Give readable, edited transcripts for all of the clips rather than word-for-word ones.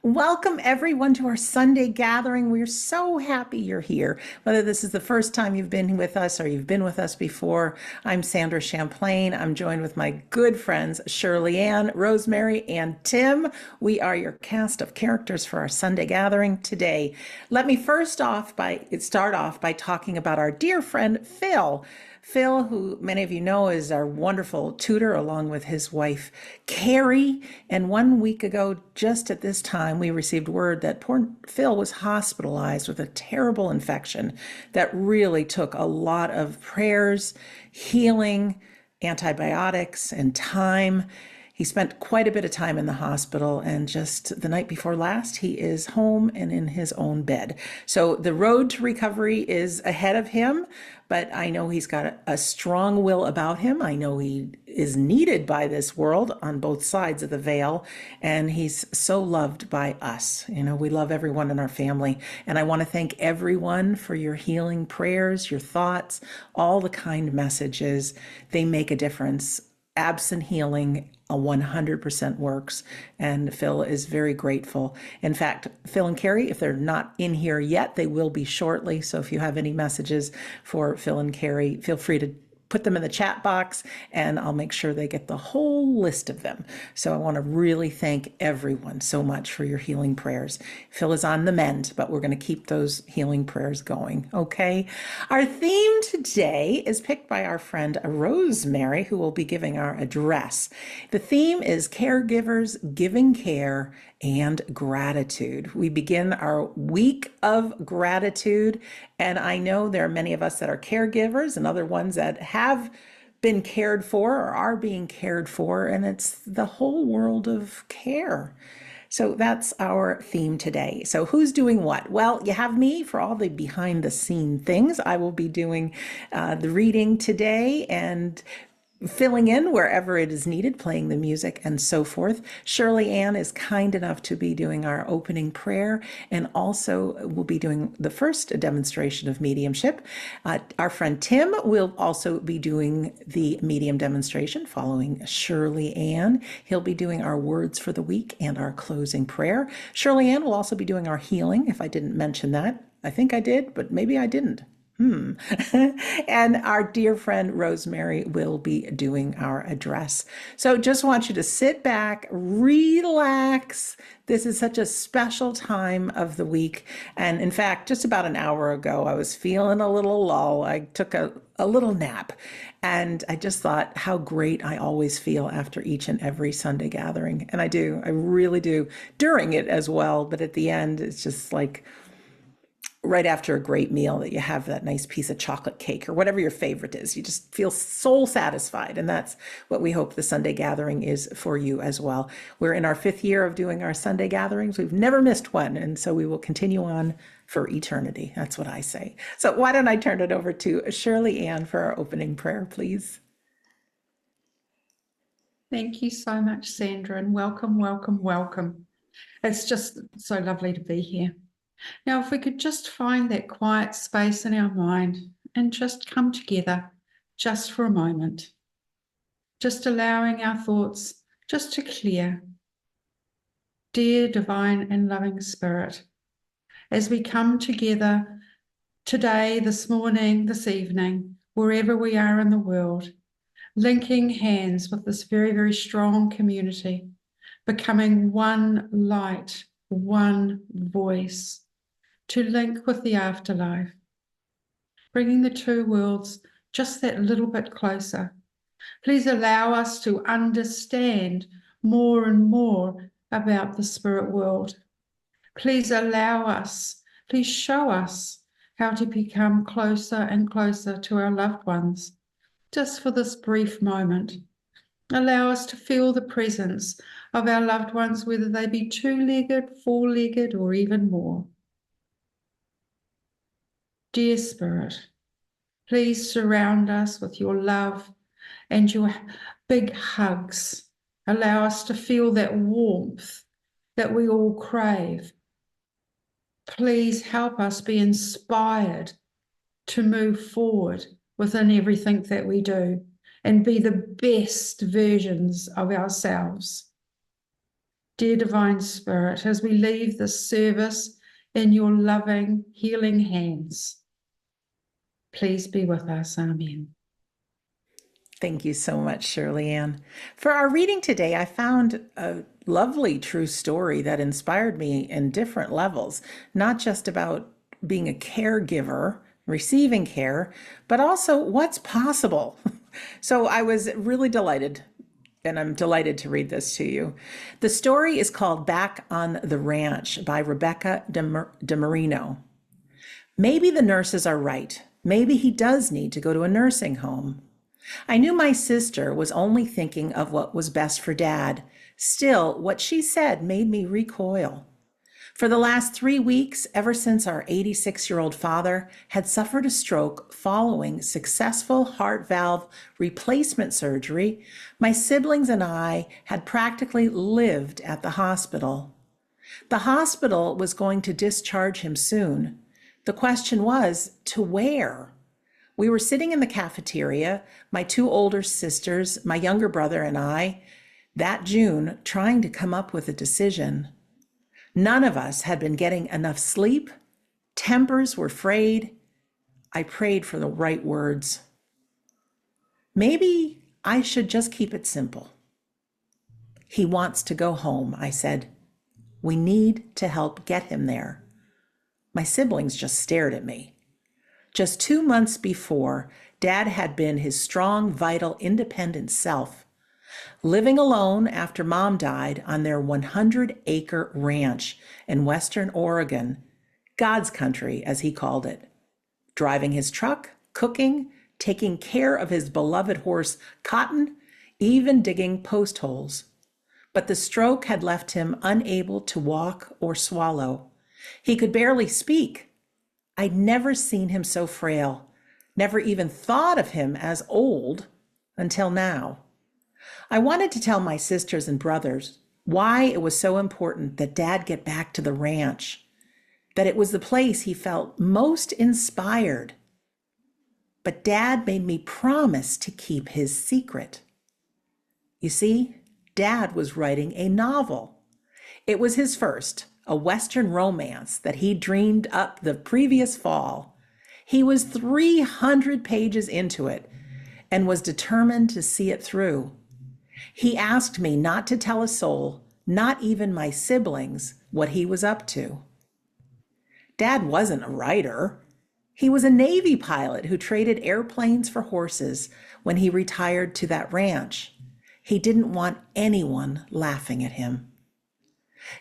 Welcome everyone to our Sunday gathering. We're so happy you're here. Whether this is the first time you've been with us or you've been with us before, I'm Sandra Champlain. I'm joined with my good friends Shirley Ann, Rosemary, and Tim. We are your cast of characters for our Sunday gathering today. Let me start off by talking about our dear friend Phil. Phil, who many of you know is our wonderful tutor, along with his wife, Carrie. And 1 week ago, just at this time, we received word that poor Phil was hospitalized with a terrible infection that really took a lot of prayers, healing, antibiotics, and time. He spent quite a bit of time in the hospital, and just the night before last, he is home and in his own bed. So the road to recovery is ahead of him, but I know he's got a strong will about him. I know he is needed by this world on both sides of the veil, and he's so loved by us. We love everyone in our family, and I want to thank everyone for your healing prayers, your thoughts, all the kind messages. They make a difference. Absent healing, a 100% works, and Phil is very grateful. In fact, Phil and Carrie, if they're not in here yet, they will be shortly. So if you have any messages for Phil and Carrie, feel free to put them in the chat box, and I'll make sure they get the whole list of them. So I want to really thank everyone so much for your healing prayers. Phil is on the mend, but we're going to keep those healing prayers going, okay? Our theme today is picked by our friend Rosemary, who will be giving our address. The theme is caregivers, giving care, and gratitude. We begin our week of gratitude, and I know there are many of us that are caregivers and other ones that have been cared for or are being cared for, and it's the whole world of care. So that's our theme today. So who's doing what? Well, you have me for all the behind the scene things. I will be doing the reading today and filling in wherever it is needed, playing the music and so forth. Shirley Ann is kind enough to be doing our opening prayer, and also will be doing the first demonstration of mediumship. Our friend Tim will also be doing the medium demonstration following Shirley Ann. He'll be doing our words for the week and our closing prayer. Shirley Ann will also be doing our healing, if I didn't mention that. I think I did, but maybe I didn't. And our dear friend Rosemary will be doing our address. So just want you to sit back, relax. This is such a special time of the week. And in fact, just about an hour ago, I was feeling a little lull. I took a little nap, and I just thought how great I always feel after each and every Sunday gathering. And I do, I really do, during it as well. But at the end, it's just like, right after a great meal, that you have that nice piece of chocolate cake or whatever your favorite is. You just feel soul satisfied. And that's what we hope the Sunday gathering is for you as well. We're in our 5th year of doing our Sunday gatherings. We've never missed one. And so we will continue on for eternity. That's what I say. So why don't I turn it over to Shirley Ann for our opening prayer, please? Thank you so much, Sandra, and welcome, welcome, welcome. It's just so lovely to be here. Now, if we could just find that quiet space in our mind and just come together just for a moment, just allowing our thoughts just to clear. Dear divine and loving Spirit, as we come together today, this morning, this evening, wherever we are in the world, linking hands with this very, very strong community, becoming one light, one voice, to link with the afterlife, bringing the two worlds just that little bit closer. Please allow us to understand more and more about the spirit world. Please allow us, please show us how to become closer and closer to our loved ones, just for this brief moment. Allow us to feel the presence of our loved ones, whether they be 2-legged, 4-legged, or even more. Dear Spirit, please surround us with your love and your big hugs. Allow us to feel that warmth that we all crave. Please help us be inspired to move forward within everything that we do and be the best versions of ourselves. Dear Divine Spirit, as we leave this service in your loving, healing hands, please be with us. Amen. Thank you so much, Shirley Ann. For our reading today, I found a lovely true story that inspired me in different levels, not just about being a caregiver, receiving care, but also what's possible. So I was really delighted, and I'm delighted to read this to you. The story is called Back on the Ranch by Rebecca DeMarino. Maybe the nurses are right. Maybe he does need to go to a nursing home. I knew my sister was only thinking of what was best for Dad. Still, what she said made me recoil. For the last 3 weeks, ever since our 86-year-old father had suffered a stroke following successful heart valve replacement surgery, my siblings and I had practically lived at the hospital. The hospital was going to discharge him soon. The question was, to where? We were sitting in the cafeteria, my 2 older sisters, my younger brother, and I, that June, trying to come up with a decision. None of us had been getting enough sleep. Tempers were frayed. I prayed for the right words. Maybe I should just keep it simple. He wants to go home, I said. We need to help get him there. My siblings just stared at me. Just 2 months before, Dad had been his strong, vital, independent self, living alone after Mom died on their 100-acre ranch in Western Oregon, God's country, as he called it, driving his truck, cooking, taking care of his beloved horse, Cotton, even digging post holes. But the stroke had left him unable to walk or swallow. He could barely speak. I'd never seen him so frail, never even thought of him as old until now. I wanted to tell my sisters and brothers why it was so important that Dad get back to the ranch, that it was the place he felt most inspired. But Dad made me promise to keep his secret. You see, Dad was writing a novel. It was his first, a Western romance that he dreamed up the previous fall. He was 300 pages into it and was determined to see it through. He asked me not to tell a soul, not even my siblings, what he was up to. Dad wasn't a writer. He was a Navy pilot who traded airplanes for horses when he retired to that ranch. He didn't want anyone laughing at him.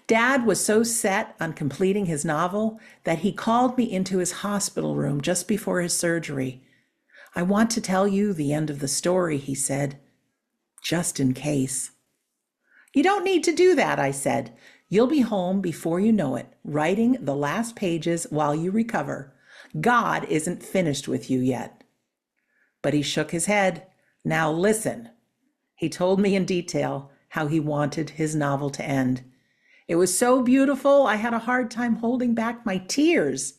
Dad was so set on completing his novel that he called me into his hospital room just before his surgery. I want to tell you the end of the story, he said, just in case. You don't need to do that, I said. You'll be home before you know it, writing the last pages while you recover. God isn't finished with you yet. But he shook his head. Now listen. He told me in detail how he wanted his novel to end. It was so beautiful, I had a hard time holding back my tears.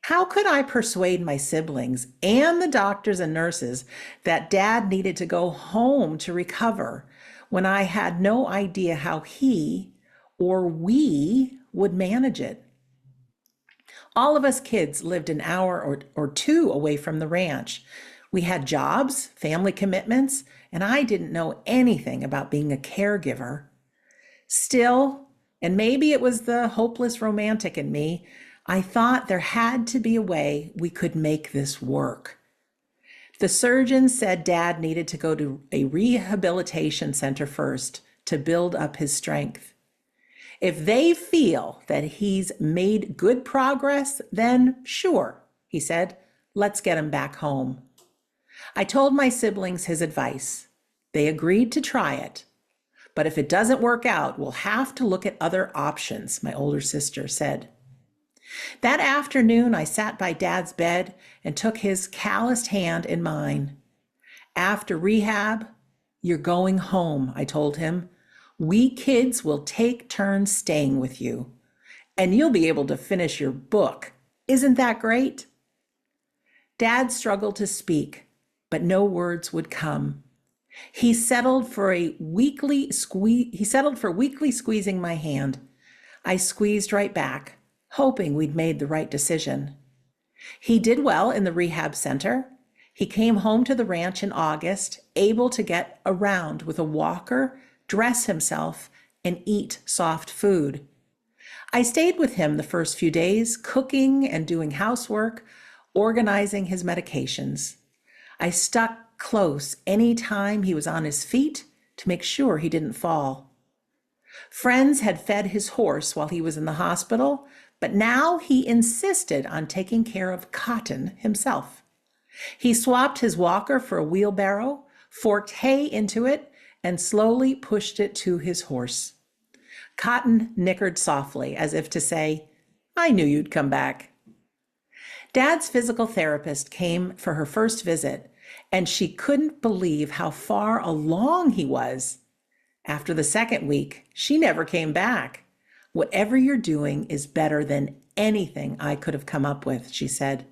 How could I persuade my siblings and the doctors and nurses that Dad needed to go home to recover when I had no idea how he or we would manage it? All of us kids lived an hour or 2 away from the ranch. We had jobs, family commitments, and I didn't know anything about being a caregiver. Still, and maybe it was the hopeless romantic in me, I thought there had to be a way we could make this work. The surgeon said Dad needed to go to a rehabilitation center first to build up his strength. If they feel that he's made good progress, then sure, he said, let's get him back home. I told my siblings his advice. They agreed to try it. But if it doesn't work out, we'll have to look at other options, my older sister said. That afternoon, I sat by Dad's bed and took his calloused hand in mine. After rehab, you're going home, I told him. We kids will take turns staying with you, and you'll be able to finish your book. Isn't that great? Dad struggled to speak, but no words would come. He settled for weekly squeezing my hand. I squeezed right back, hoping we'd made the right decision. He did well in the rehab center. He came home to the ranch in August, able to get around with a walker, dress himself, and eat soft food. I stayed with him the first few days, cooking and doing housework, organizing his medications. I stuck close any time he was on his feet to make sure he didn't fall. Friends had fed his horse while he was in the hospital, but now he insisted on taking care of Cotton himself. He swapped his walker for a wheelbarrow, forked hay into it, and slowly pushed it to his horse. Cotton nickered softly, as if to say, "I knew you'd come back." Dad's physical therapist came for her first visit, and she couldn't believe how far along he was. After the second week, she never came back. "Whatever you're doing is better than anything I could have come up with," she said.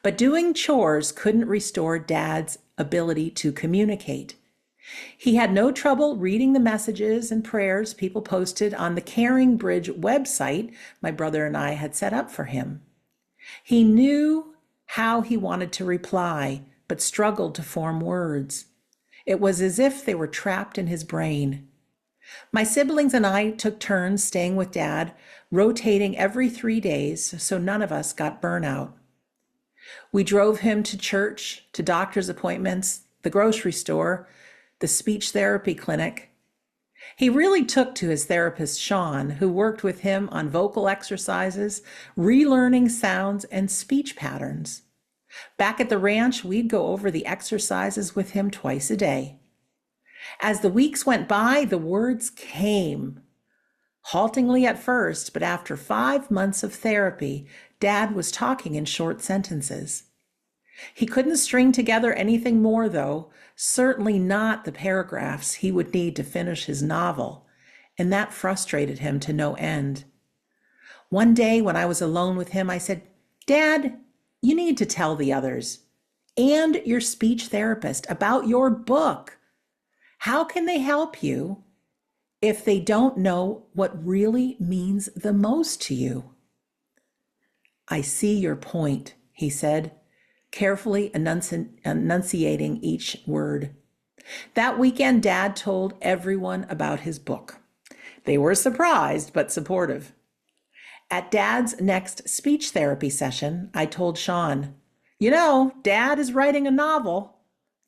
But doing chores couldn't restore Dad's ability to communicate. He had no trouble reading the messages and prayers people posted on the Caring Bridge website my brother and I had set up for him. He knew how he wanted to reply, but struggled to form words. It was as if they were trapped in his brain. My siblings and I took turns staying with Dad, rotating every 3 days so none of us got burnout. We drove him to church, to doctor's appointments, the grocery store, the speech therapy clinic. He really took to his therapist, Sean, who worked with him on vocal exercises, relearning sounds, and speech patterns. Back at the ranch, we'd go over the exercises with him twice a day. As the weeks went by, the words came. Haltingly at first, but after 5 months of therapy, Dad was talking in short sentences. He couldn't string together anything more, though, certainly not the paragraphs he would need to finish his novel, and that frustrated him to no end. One day when I was alone with him, I said, "Dad, you need to tell the others and your speech therapist about your book. How can they help you if they don't know what really means the most to you?" "I see your point," he said, carefully enunciating each word. That weekend, Dad told everyone about his book. They were surprised but supportive. At Dad's next speech therapy session, I told Sean, Dad is writing a novel."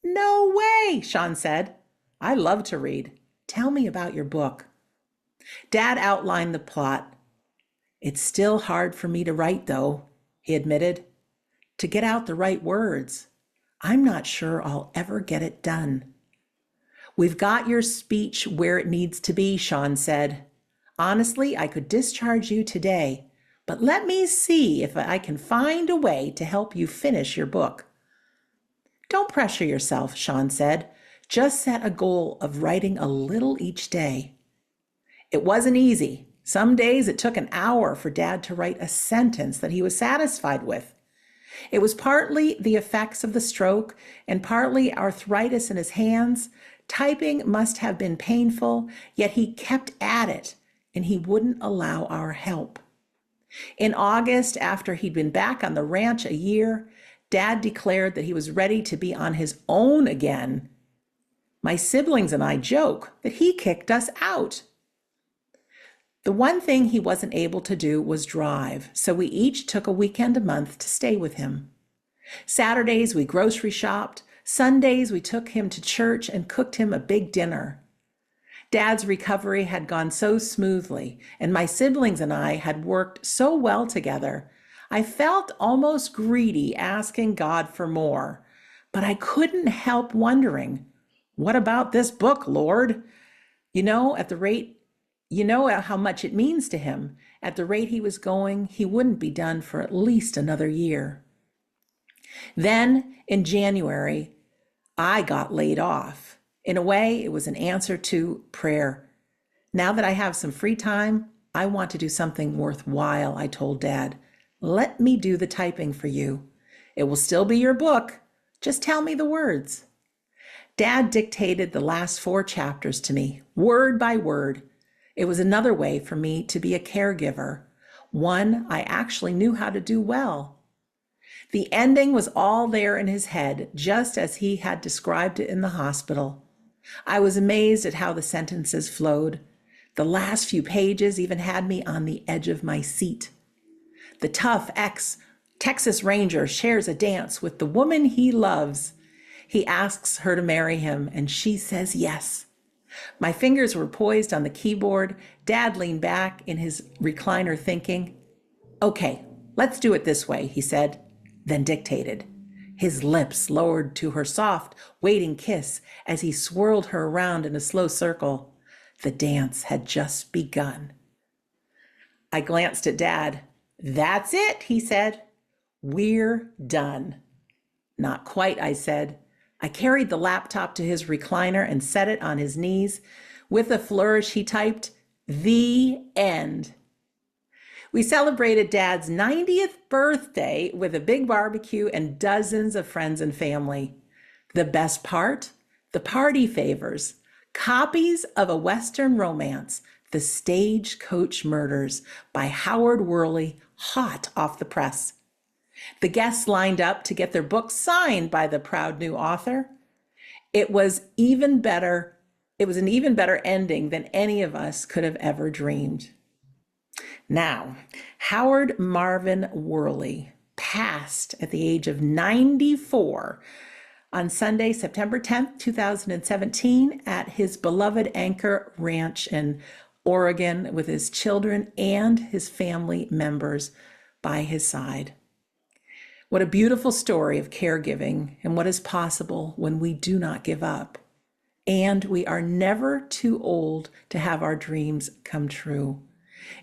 "No way," Sean said. "I love to read. Tell me about your book." Dad outlined the plot. "It's still hard for me to write, though," he admitted. "To get out the right words. I'm not sure I'll ever get it done." "We've got your speech where it needs to be," Sean said. "Honestly, I could discharge you today, but let me see if I can find a way to help you finish your book." "Don't pressure yourself," Sean said. "Just set a goal of writing a little each day." It wasn't easy. Some days it took an hour for Dad to write a sentence that he was satisfied with. It was partly the effects of the stroke and partly arthritis in his hands. Typing must have been painful, yet he kept at it, and he wouldn't allow our help. In August, after he'd been back on the ranch a year, Dad declared that he was ready to be on his own again. My siblings and I joke that he kicked us out. The one thing he wasn't able to do was drive, so we each took a weekend a month to stay with him. Saturdays we grocery shopped. Sundays we took him to church and cooked him a big dinner. Dad's recovery had gone so smoothly, and my siblings and I had worked so well together. I felt almost greedy asking God for more, but I couldn't help wondering, what about this book, Lord? How much it means to him. At the rate he was going, he wouldn't be done for at least another year. Then, in January, I got laid off. In a way, it was an answer to prayer. Now that I have some free time, I want to do something worthwhile, I told Dad. Let me do the typing for you. It will still be your book. Just tell me the words. Dad dictated the last 4 chapters to me, word by word. It was another way for me to be a caregiver, one I actually knew how to do well. The ending was all there in his head, just as he had described it in the hospital. I was amazed at how the sentences flowed. The last few pages even had me on the edge of my seat. The tough ex-Texas Ranger shares a dance with the woman he loves. He asks her to marry him, and she says yes. My fingers were poised on the keyboard. Dad leaned back in his recliner thinking, "Okay, let's do it this way," he said, then dictated. His lips lowered to her soft, waiting kiss as he swirled her around in a slow circle. The dance had just begun. I glanced at Dad. "That's it," he said. "We're done." "Not quite," I said. I carried the laptop to his recliner and set it on his knees. With a flourish, he typed, "The end." We celebrated Dad's 90th birthday with a big barbecue and dozens of friends and family. The best part? The party favors. Copies of a Western romance, The Stagecoach Murders by Howard Worley, hot off the press. The guests lined up to get their books signed by the proud new author. It was an even better ending than any of us could have ever dreamed. Now, Howard Marvin Worley passed at the age of 94 on Sunday, September 10th, 2017, at his beloved Anchor Ranch in Oregon with his children and his family members by his side. What a beautiful story of caregiving and what is possible when we do not give up. And we are never too old to have our dreams come true.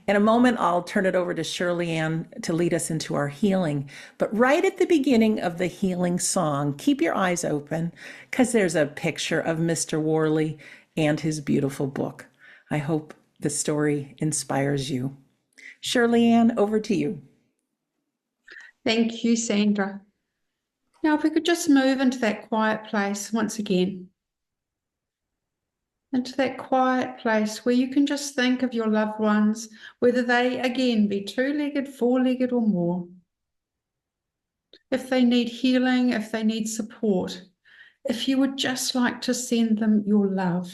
In a moment, I'll turn it over to Shirley Ann to lead us into our healing. But right at the beginning of the healing song, keep your eyes open because there's a picture of Mr. Worley and his beautiful book. I hope the story inspires you. Shirley Ann, over to you. Thank you, Sandra. Now, if we could just move into that quiet place once again. Into that quiet place where you can just think of your loved ones, whether they, again, be 2-legged, 4-legged or more. If they need healing, if they need support, if you would just like to send them your love.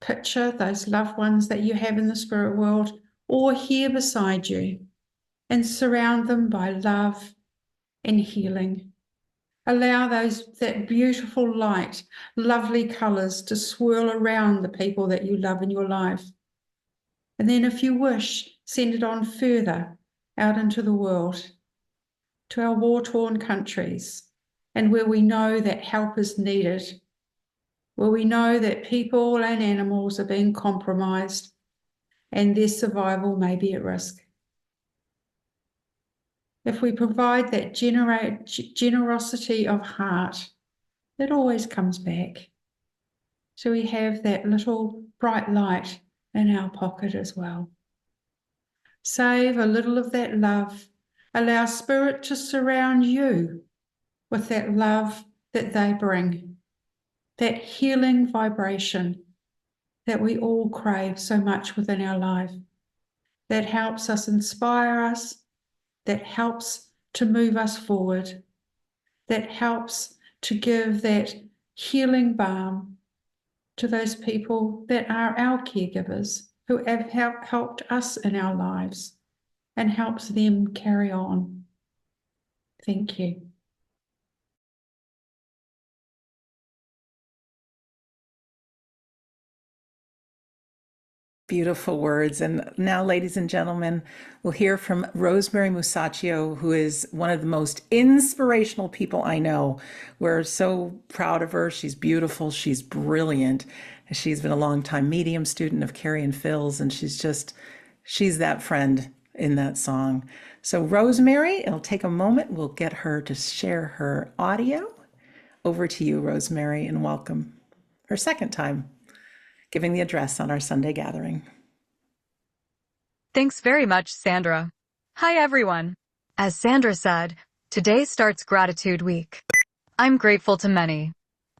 Picture those loved ones that you have in the spirit world or here beside you and surround them by love and healing. Allow that beautiful light, lovely colours to swirl around the people that you love in your life. And then if you wish, send it on further out into the world, to our war-torn countries, and where we know that help is needed, where we know that people and animals are being compromised and their survival may be at risk. If we provide that generosity of heart, it always comes back. So we have that little bright light in our pocket as well. Save a little of that love. Allow Spirit to surround you with that love that they bring, that healing vibration that we all crave so much within our life, that helps us inspire us, that helps to move us forward, that helps to give that healing balm to those people that are our caregivers, who have helped us in our lives and helps them carry on. Thank you. Beautiful words. And now, ladies and gentlemen, we'll hear from Rosemary Musachio, who is one of the most inspirational people I know. We're so proud of her. She's beautiful. She's brilliant. She's been a long-time medium student of Carrie and Phil's, and she's that friend in that song. So Rosemary, it'll take a moment. We'll get her to share her audio. Over to you, Rosemary, and welcome. Her second time giving the address on our Sunday gathering. Thanks very much, Sandra. Hi, everyone. As Sandra said, today starts Gratitude Week. I'm grateful to many,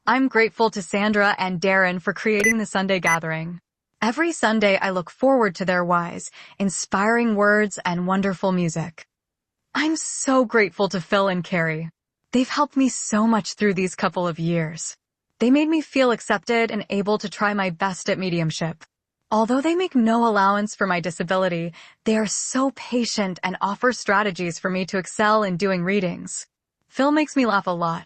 I'm grateful to Sandra and Darren for creating the Sunday gathering. Every Sunday, I look forward to their wise, inspiring words and wonderful music. I'm so grateful to Phil and Carrie. They've helped me so much through these couple of years. They made me feel accepted and able to try my best at mediumship. Although they make no allowance for my disability, they are so patient and offer strategies for me to excel in doing readings. Phil makes me laugh a lot.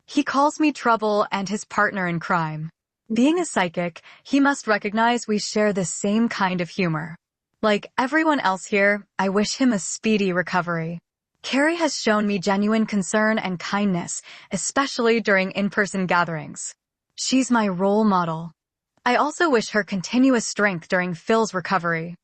He calls me Trouble and his partner in crime. Being a psychic, he must recognize we share the same kind of humor. Like everyone else here, I wish him a speedy recovery. Carrie has shown me genuine concern and kindness, especially during in-person gatherings. She's my role model. I also wish her continuous strength during Phil's recovery.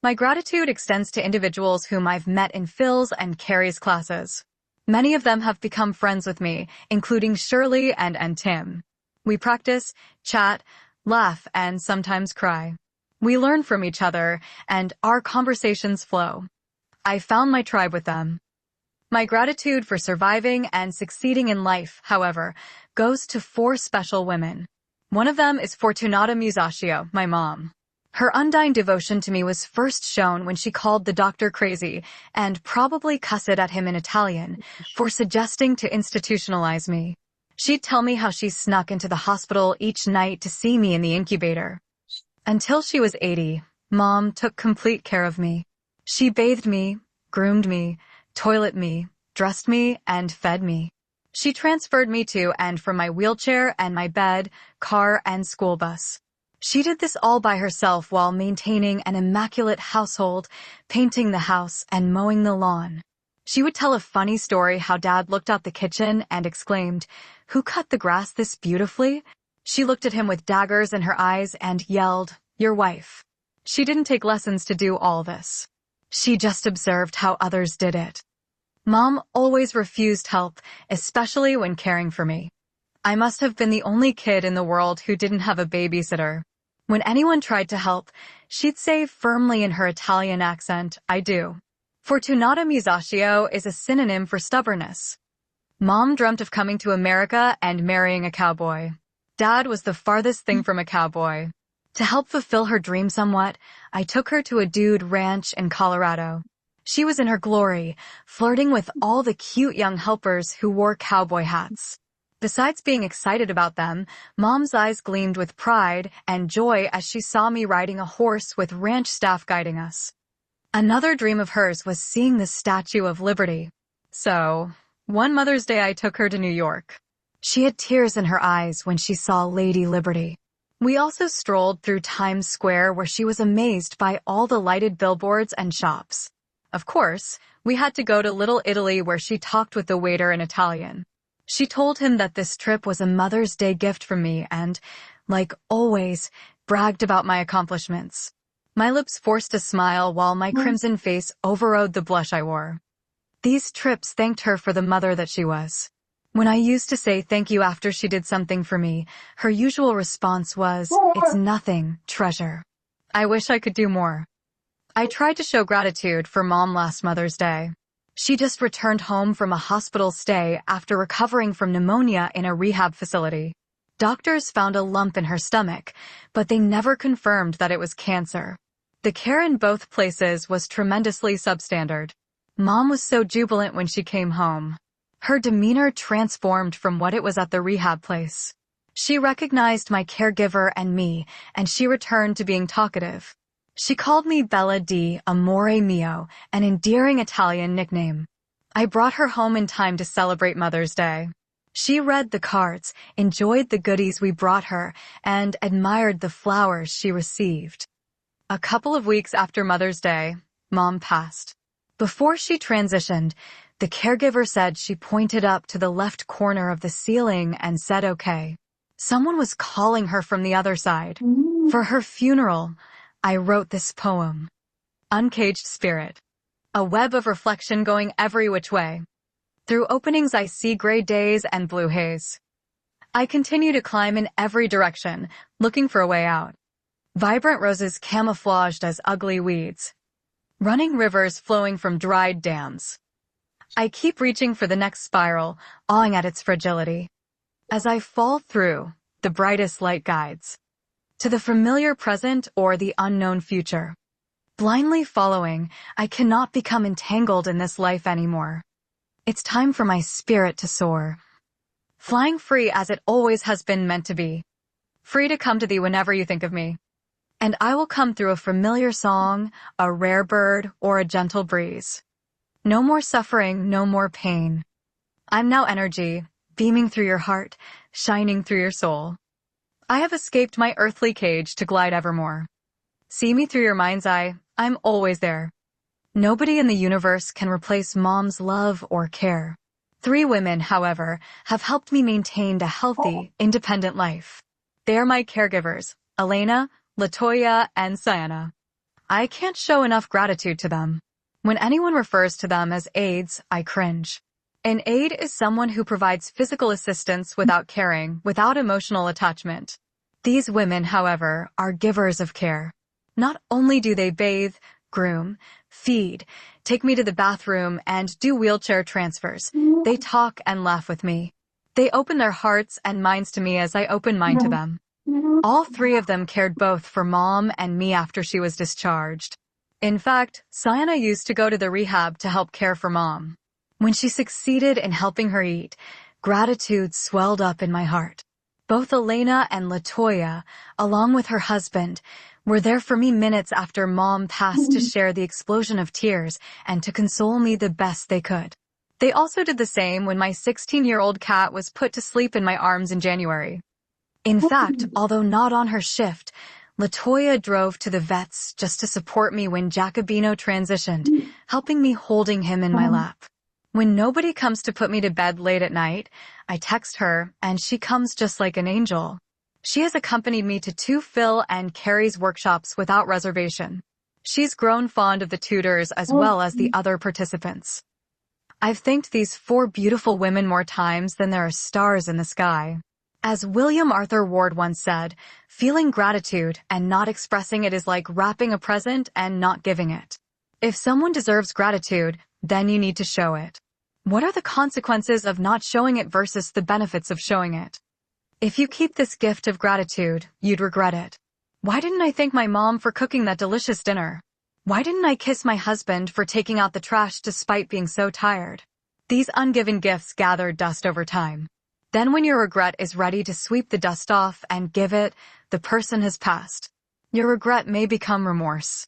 My gratitude extends to individuals whom I've met in Phil's and Carrie's classes. Many of them have become friends with me, including Shirley and Tim. We practice, chat, laugh, and sometimes cry. We learn from each other, and our conversations flow. I found my tribe with them. My gratitude for surviving and succeeding in life, however, goes to 4 special women. One of them is Fortunata Musachio, my mom. Her undying devotion to me was first shown when she called the doctor crazy and probably cussed at him in Italian for suggesting to institutionalize me. She'd tell me how she snuck into the hospital each night to see me in the incubator. Until she was 80, Mom took complete care of me. She bathed me, groomed me, toilet me, dressed me, and fed me. She transferred me to and from my wheelchair and my bed, car, and school bus. She did this all by herself while maintaining an immaculate household, painting the house, and mowing the lawn. She would tell a funny story how Dad looked out the kitchen and exclaimed, "Who cut the grass this beautifully?" She looked at him with daggers in her eyes and yelled, "Your wife." She didn't take lessons to do all this. She just observed how others did it. Mom always refused help, especially when caring for me. I must have been the only kid in the world who didn't have a babysitter. When anyone tried to help, she'd say firmly in her Italian accent, "I do." Fortunata Musachio is a synonym for stubbornness. Mom dreamt of coming to America and marrying a cowboy. Dad was the farthest thing from a cowboy. To help fulfill her dream somewhat, I took her to a dude ranch in Colorado. She was in her glory, flirting with all the cute young helpers who wore cowboy hats. Besides being excited about them, Mom's eyes gleamed with pride and joy as she saw me riding a horse with ranch staff guiding us. Another dream of hers was seeing the Statue of Liberty. So, one Mother's Day I took her to New York. She had tears in her eyes when she saw Lady Liberty. We also strolled through Times Square where she was amazed by all the lighted billboards and shops. Of course, we had to go to Little Italy where she talked with the waiter in Italian. She told him that this trip was a Mother's Day gift from me and, like always, bragged about my accomplishments. My lips forced a smile while my crimson face overrode the blush I wore. These trips thanked her for the mother that she was. When I used to say thank you after she did something for me, her usual response was, "It's nothing, treasure." I wish I could do more. I tried to show gratitude for Mom last Mother's Day. She just returned home from a hospital stay after recovering from pneumonia in a rehab facility. Doctors found a lump in her stomach, but they never confirmed that it was cancer. The care in both places was tremendously substandard. Mom was so jubilant when she came home. Her demeanor transformed from what it was at the rehab place. She recognized my caregiver and me, and she returned to being talkative. She called me Bella di Amore Mio, an endearing Italian nickname. I brought her home in time to celebrate Mother's Day. She read the cards, enjoyed the goodies we brought her, and admired the flowers she received. A couple of weeks after Mother's Day, Mom passed. Before she transitioned, the caregiver said she pointed up to the left corner of the ceiling and said okay. Someone was calling her from the other side. For her funeral, I wrote this poem. Uncaged Spirit. A web of reflection going every which way. Through openings I see gray days and blue haze. I continue to climb in every direction, looking for a way out. Vibrant roses camouflaged as ugly weeds. Running rivers flowing from dried dams. I keep reaching for the next spiral, awing at its fragility. as I fall through the brightest light guides to the familiar present or the unknown future. Blindly following, I cannot become entangled in this life anymore. It's time for my spirit to soar, flying free as it always has been meant to be, free to come to thee whenever you think of me. And I will come through a familiar song, a rare bird, or a gentle breeze. No more suffering, no more pain. I'm now energy, beaming through your heart, shining through your soul. I have escaped my earthly cage to glide evermore. See me through your mind's eye, I'm always there. Nobody in the universe can replace Mom's love or care. 3 women, however, have helped me maintain a healthy, independent life. They are my caregivers, Elena, Latoya, and Sienna. I can't show enough gratitude to them. When anyone refers to them as aides, I cringe. An aide is someone who provides physical assistance without caring, without emotional attachment. These women, however, are givers of care. Not only do they bathe, groom, feed, take me to the bathroom, and do wheelchair transfers, they talk and laugh with me. They open their hearts and minds to me as I open mine to them. All 3 of them cared both for Mom and me after she was discharged. In fact, Sienna used to go to the rehab to help care for Mom. When she succeeded in helping her eat, gratitude swelled up in my heart. Both Elena and Latoya, along with her husband, were there for me minutes after Mom passed to share the explosion of tears and to console me the best they could. They also did the same when my 16-year-old cat was put to sleep in my arms in January. In fact, although not on her shift, Latoya drove to the vet's just to support me when Jacobino transitioned, helping me holding him in my lap. When nobody comes to put me to bed late at night, I text her, and she comes just like an angel. She has accompanied me to 2 Phil and Carrie's workshops without reservation. She's grown fond of the tutors as well as the other participants. I've thanked these 4 beautiful women more times than there are stars in the sky. As William Arthur Ward once said, feeling gratitude and not expressing it is like wrapping a present and not giving it. If someone deserves gratitude, then you need to show it. What are the consequences of not showing it versus the benefits of showing it? If you keep this gift of gratitude, you'd regret it. Why didn't I thank my mom for cooking that delicious dinner? Why didn't I kiss my husband for taking out the trash despite being so tired? These ungiven gifts gathered dust over time. Then when your regret is ready to sweep the dust off and give it, the person has passed. Your regret may become remorse.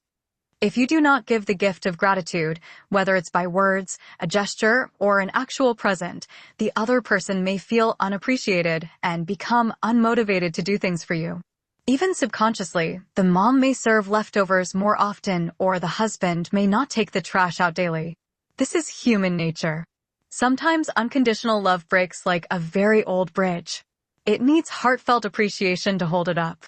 If you do not give the gift of gratitude, whether it's by words, a gesture, or an actual present, the other person may feel unappreciated and become unmotivated to do things for you. Even subconsciously, the mom may serve leftovers more often or the husband may not take the trash out daily. This is human nature. Sometimes unconditional love breaks like a very old bridge. It needs heartfelt appreciation to hold it up.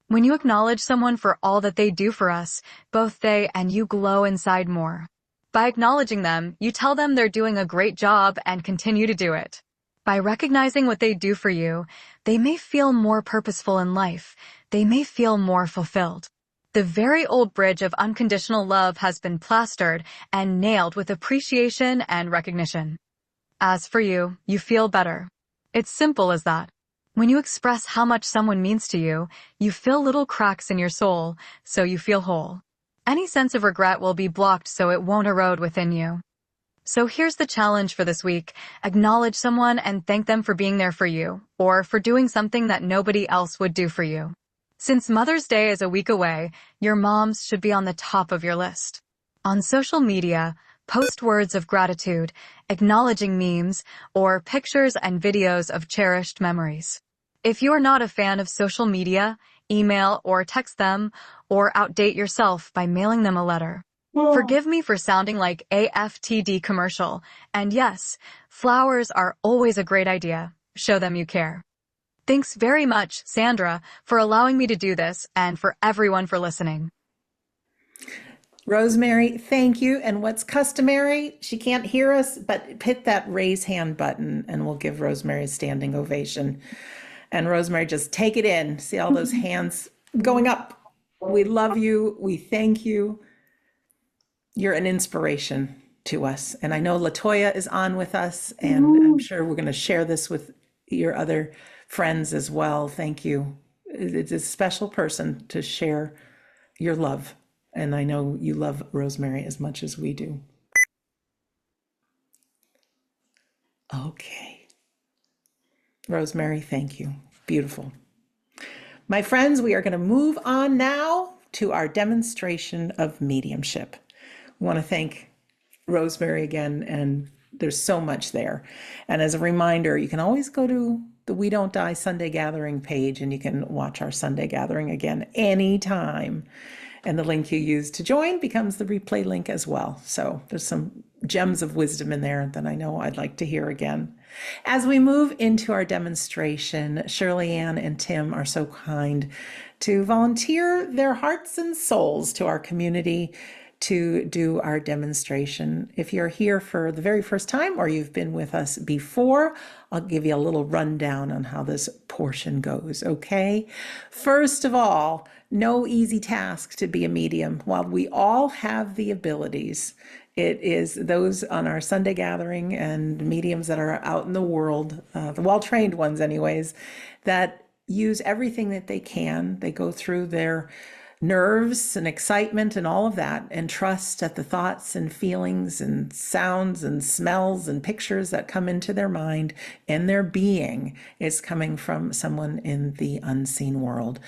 When you acknowledge someone for all that they do for us, both they and you glow inside more. By acknowledging them, you tell them they're doing a great job and continue to do it. By recognizing what they do for you, they may feel more purposeful in life. They may feel more fulfilled. The very old bridge of unconditional love has been plastered and nailed with appreciation and recognition. As for you, you feel better. It's simple as that. When you express how much someone means to you, you fill little cracks in your soul, so you feel whole. Any sense of regret will be blocked so it won't erode within you. So here's the challenge for this week. Acknowledge someone and thank them for being there for you, or for doing something that nobody else would do for you. Since Mother's Day is a week away, your moms should be on the top of your list. On social media, post words of gratitude, acknowledging memes, or pictures and videos of cherished memories. If you are not a fan of social media, email or text them, or outdate yourself by mailing them a letter. Forgive me for sounding like a FTD commercial, and yes, flowers are always a great idea. Show them you care. Thanks very much, Sandra, for allowing me to do this, and for everyone for listening. Rosemary, thank you. And what's customary, she can't hear us, but hit that raise hand button and we'll give Rosemary a standing ovation. And Rosemary, just take it in. See all those hands going up. We love you. We thank you. You're an inspiration to us. And I know Latoya is on with us, and I'm sure we're going to share this with your other friends as well. Thank you. It's a special person to share your love. And I know you love Rosemary as much as we do. Okay. Rosemary, thank you. Beautiful. My friends, we are going to move on now to our demonstration of mediumship. I want to thank Rosemary again, and there's so much there. And as a reminder, you can always go to the We Don't Die Sunday Gathering page, and you can watch our Sunday gathering again anytime. And the link you use to join becomes the replay link as well. So there's some gems of wisdom in there that I know I'd like to hear again. As we move into our demonstration, Shirley Ann and Tim are so kind to volunteer their hearts and souls to our community to do our demonstration. If you're here for the very first time or you've been with us before, I'll give you a little rundown on how this portion goes, okay? First of all, no easy task to be a medium. While we all have the abilities, it is those on our Sunday gathering and mediums that are out in the world, the well-trained ones anyways, that use everything that they can. They go through their nerves and excitement and all of that, and trust that the thoughts and feelings and sounds and smells and pictures that come into their mind and their being is coming from someone in the unseen world.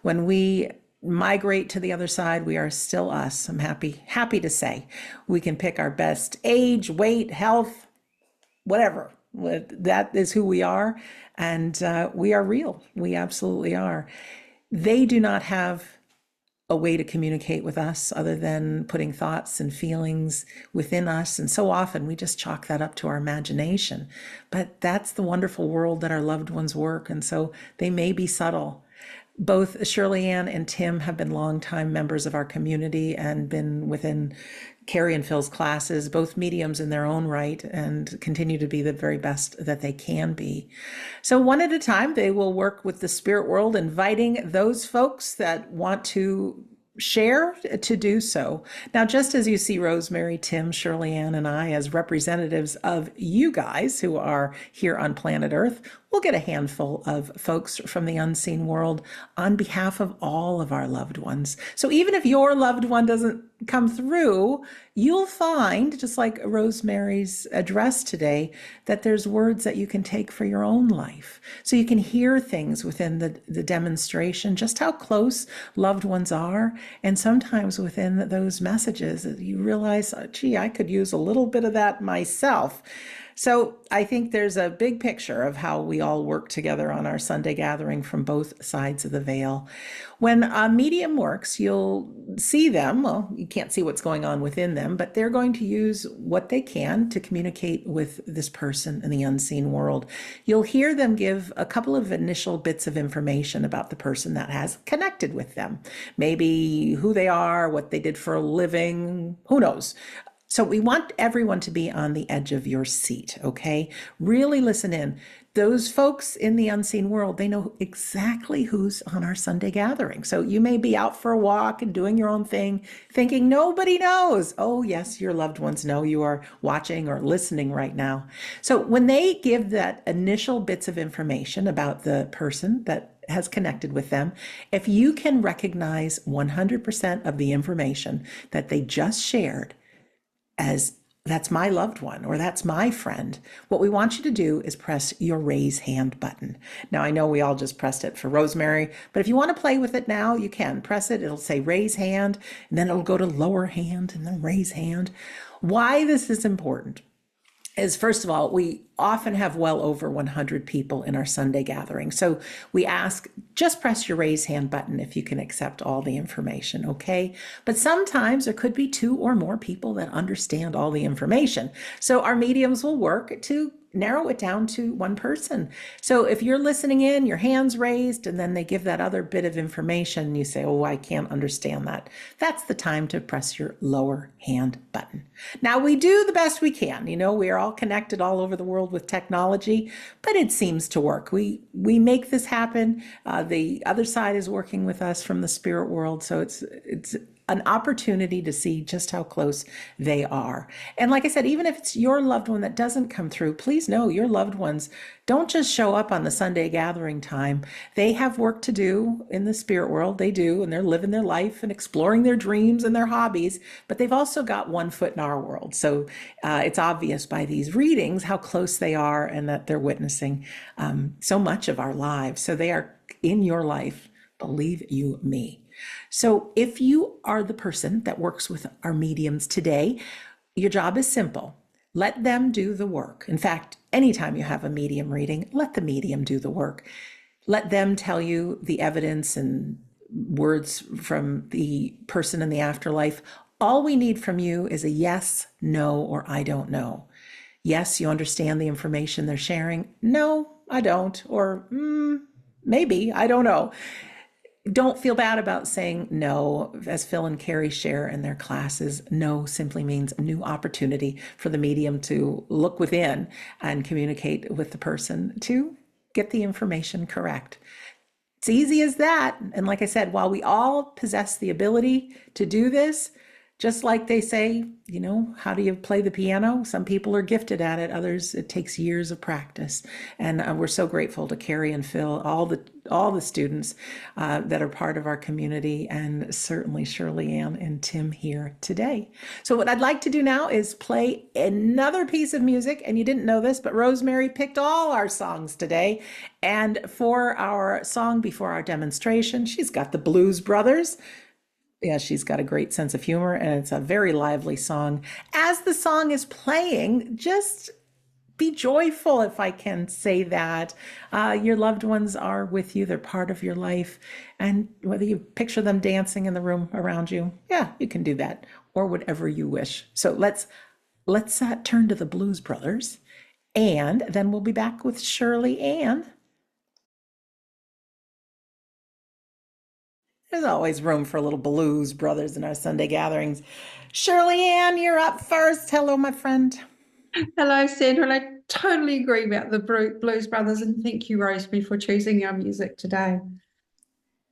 When we migrate to the other side, we are still us. I'm happy to say we can pick our best age, weight, health, whatever. That is who we are, and we are real. We absolutely are. They do not have a way to communicate with us other than putting thoughts and feelings within us. And so often we just chalk that up to our imagination. But that's the wonderful world that our loved ones work. And so they may be subtle. Both Shirley Ann and Tim have been longtime members of our community and been within Carrie and Phil's classes, both mediums in their own right, and continue to be the very best that they can be. So one at a time, they will work with the spirit world, inviting those folks that want to share to do so. Now, just as you see Rosemary, Tim, Shirley Ann, and I as representatives of you guys who are here on planet Earth, we'll get a handful of folks from the unseen world on behalf of all of our loved ones. So even if your loved one doesn't come through, you'll find, just like Rosemary's address today, that there's words that you can take for your own life. So you can hear things within the demonstration, just how close loved ones are. And sometimes within those messages, you realize, gee, I could use a little bit of that myself. So I think there's a big picture of how we all work together on our Sunday gathering from both sides of the veil. When a medium works, you'll see them. Well, you can't see what's going on within them, but they're going to use what they can to communicate with this person in the unseen world. You'll hear them give a couple of initial bits of information about the person that has connected with them. Maybe who they are, what they did for a living, who knows. So we want everyone to be on the edge of your seat, okay? Really listen in. Those folks in the unseen world, they know exactly who's on our Sunday gathering. So you may be out for a walk and doing your own thing, thinking nobody knows. Oh, yes, your loved ones know you are watching or listening right now. So when they give that initial bits of information about the person that has connected with them, if you can recognize 100% of the information that they just shared as that's my loved one or that's my friend, what we want you to do is press your raise hand button. Now, I know we all just pressed it for Rosemary, but if you want to play with it now, you can press it. It'll say raise hand, and then it'll go to lower hand and then raise hand. Why this is important is, first of all, we often have well over 100 people in our Sunday gathering. So we ask, just press your raise hand button if you can accept all the information, okay? But sometimes there could be 2 or more people that understand all the information. So our mediums will work to narrow it down to one person. So if you're listening in, your hand's raised, and then they give that other bit of information, and you say, oh, I can't understand that. That's the time to press your lower hand button. Now, we do the best we can. You know, we are all connected all over the world with technology, but it seems to work. We make this happen. The other side is working with us from the spirit world. So it's an opportunity to see just how close they are. And like I said, even if it's your loved one that doesn't come through, please know your loved ones don't just show up on the Sunday gathering time. They have work to do in the spirit world. They do, and they're living their life and exploring their dreams and their hobbies, but they've also got one foot in our world. So it's obvious by these readings how close they are and that they're witnessing so much of our lives. So they are in your life, believe you me. So if you are the person that works with our mediums today, your job is simple. Let them do the work. In fact, anytime you have a medium reading, let the medium do the work. Let them tell you the evidence and words from the person in the afterlife. All we need from you is a yes, no, or I don't know. Yes, you understand the information they're sharing. No, I don't. Or maybe, I don't know. Don't feel bad about saying no. As Phil and Carrie share in their classes, no simply means a new opportunity for the medium to look within and communicate with the person to get the information correct. It's easy as that. And like I said, while we all possess the ability to do this, just like they say, how do you play the piano? Some people are gifted at it. Others, it takes years of practice. And we're so grateful to Carrie and Phil, all the students that are part of our community, and certainly Shirley Ann and Tim here today. So what I'd like to do now is play another piece of music. And you didn't know this, but Rosemary picked all our songs today. And for our song before our demonstration, she's got the Blues Brothers. Yeah, she's got a great sense of humor, and it's a very lively song. As the song is playing, just be joyful, if I can say that. Your loved ones are with you. They're part of your life. And whether you picture them dancing in the room around you, yeah, you can do that, or whatever you wish. So let's turn to the Blues Brothers, and then we'll be back with Shirley Ann. There's always room for a little Blues Brothers in our Sunday gatherings. Shirley Ann, you're up first. Hello, my friend. Hello, Sandra. And I totally agree about the Blues Brothers, and thank you, Rosemary, for choosing our music today.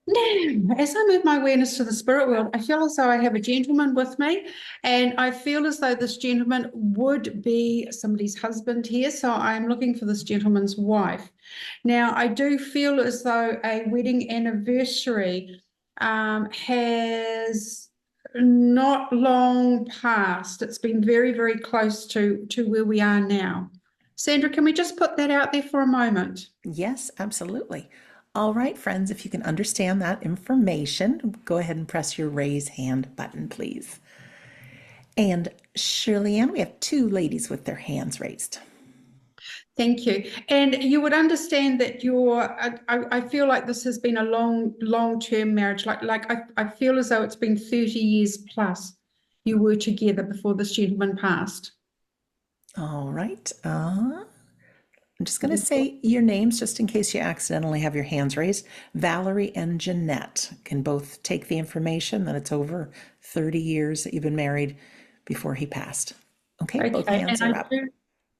Now, as I move my awareness to the spirit world, I feel as though I have a gentleman with me, and I feel as though this gentleman would be somebody's husband here. So I'm looking for this gentleman's wife. Now, I do feel as though a wedding anniversary has not long passed. It's been very, very close to where we are now. Sandra, can we just put that out there for a moment? Yes, absolutely. All right, friends, if you can understand that information, go ahead and press your raise hand button, please. And Shirley Ann, we have two ladies with their hands raised. Thank you. And you would understand that I feel like this has been a long-term marriage. I feel as though it's been 30 years plus you were together before this gentleman passed. All right. I'm just going to say your names just in case you accidentally have your hands raised. Valerie and Jeanette can both take the information that it's over 30 years that you've been married before he passed. Okay, both hands are up.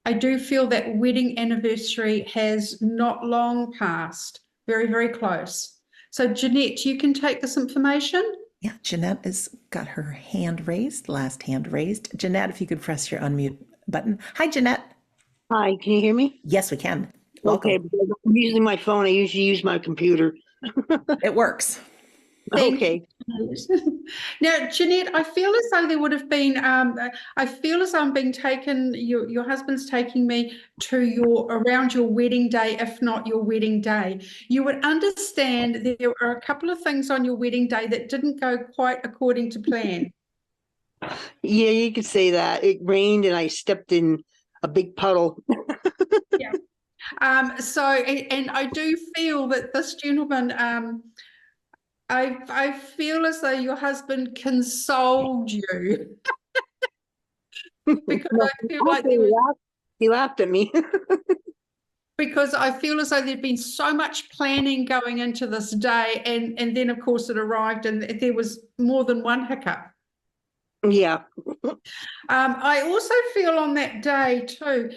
I do feel that wedding anniversary has not long passed, very, very close. So Jeanette, you can take this information. Yeah, Jeanette has got her hand raised, last hand raised. Jeanette, if you could press your unmute button. Hi, Jeanette. Hi, can you hear me? Yes, we can. Welcome. Okay, because I'm using my phone. I usually use my computer. It works. Okay. Now, Jeanette, I feel as though there would have been, I feel as though I'm being taken, your husband's taking me to around your wedding day, if not your wedding day. You would understand there are a couple of things on your wedding day that didn't go quite according to plan. Yeah, you could say that. It rained and I stepped in a big puddle. Yeah. And I do feel that this gentleman, I feel as though your husband consoled you. Because I feel like he laughed at me. because I feel as though there'd been so much planning going into this day, and then of course it arrived and there was more than one hiccup. Yeah. I also feel on that day too,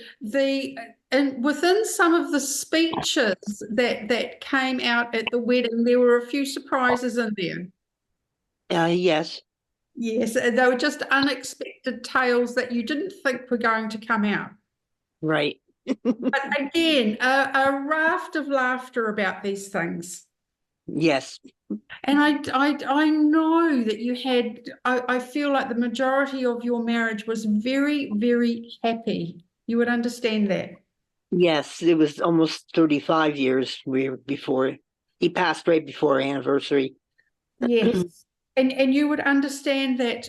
and within some of the speeches that came out at the wedding, there were a few surprises in there. Yes. Yes, they were just unexpected tales that you didn't think were going to come out. Right. But again, a raft of laughter about these things. Yes. And I know that you had, I feel like the majority of your marriage was very, very happy. You would understand that. Yes. It was almost 35 years before he passed right before our anniversary. Yes. And you would understand that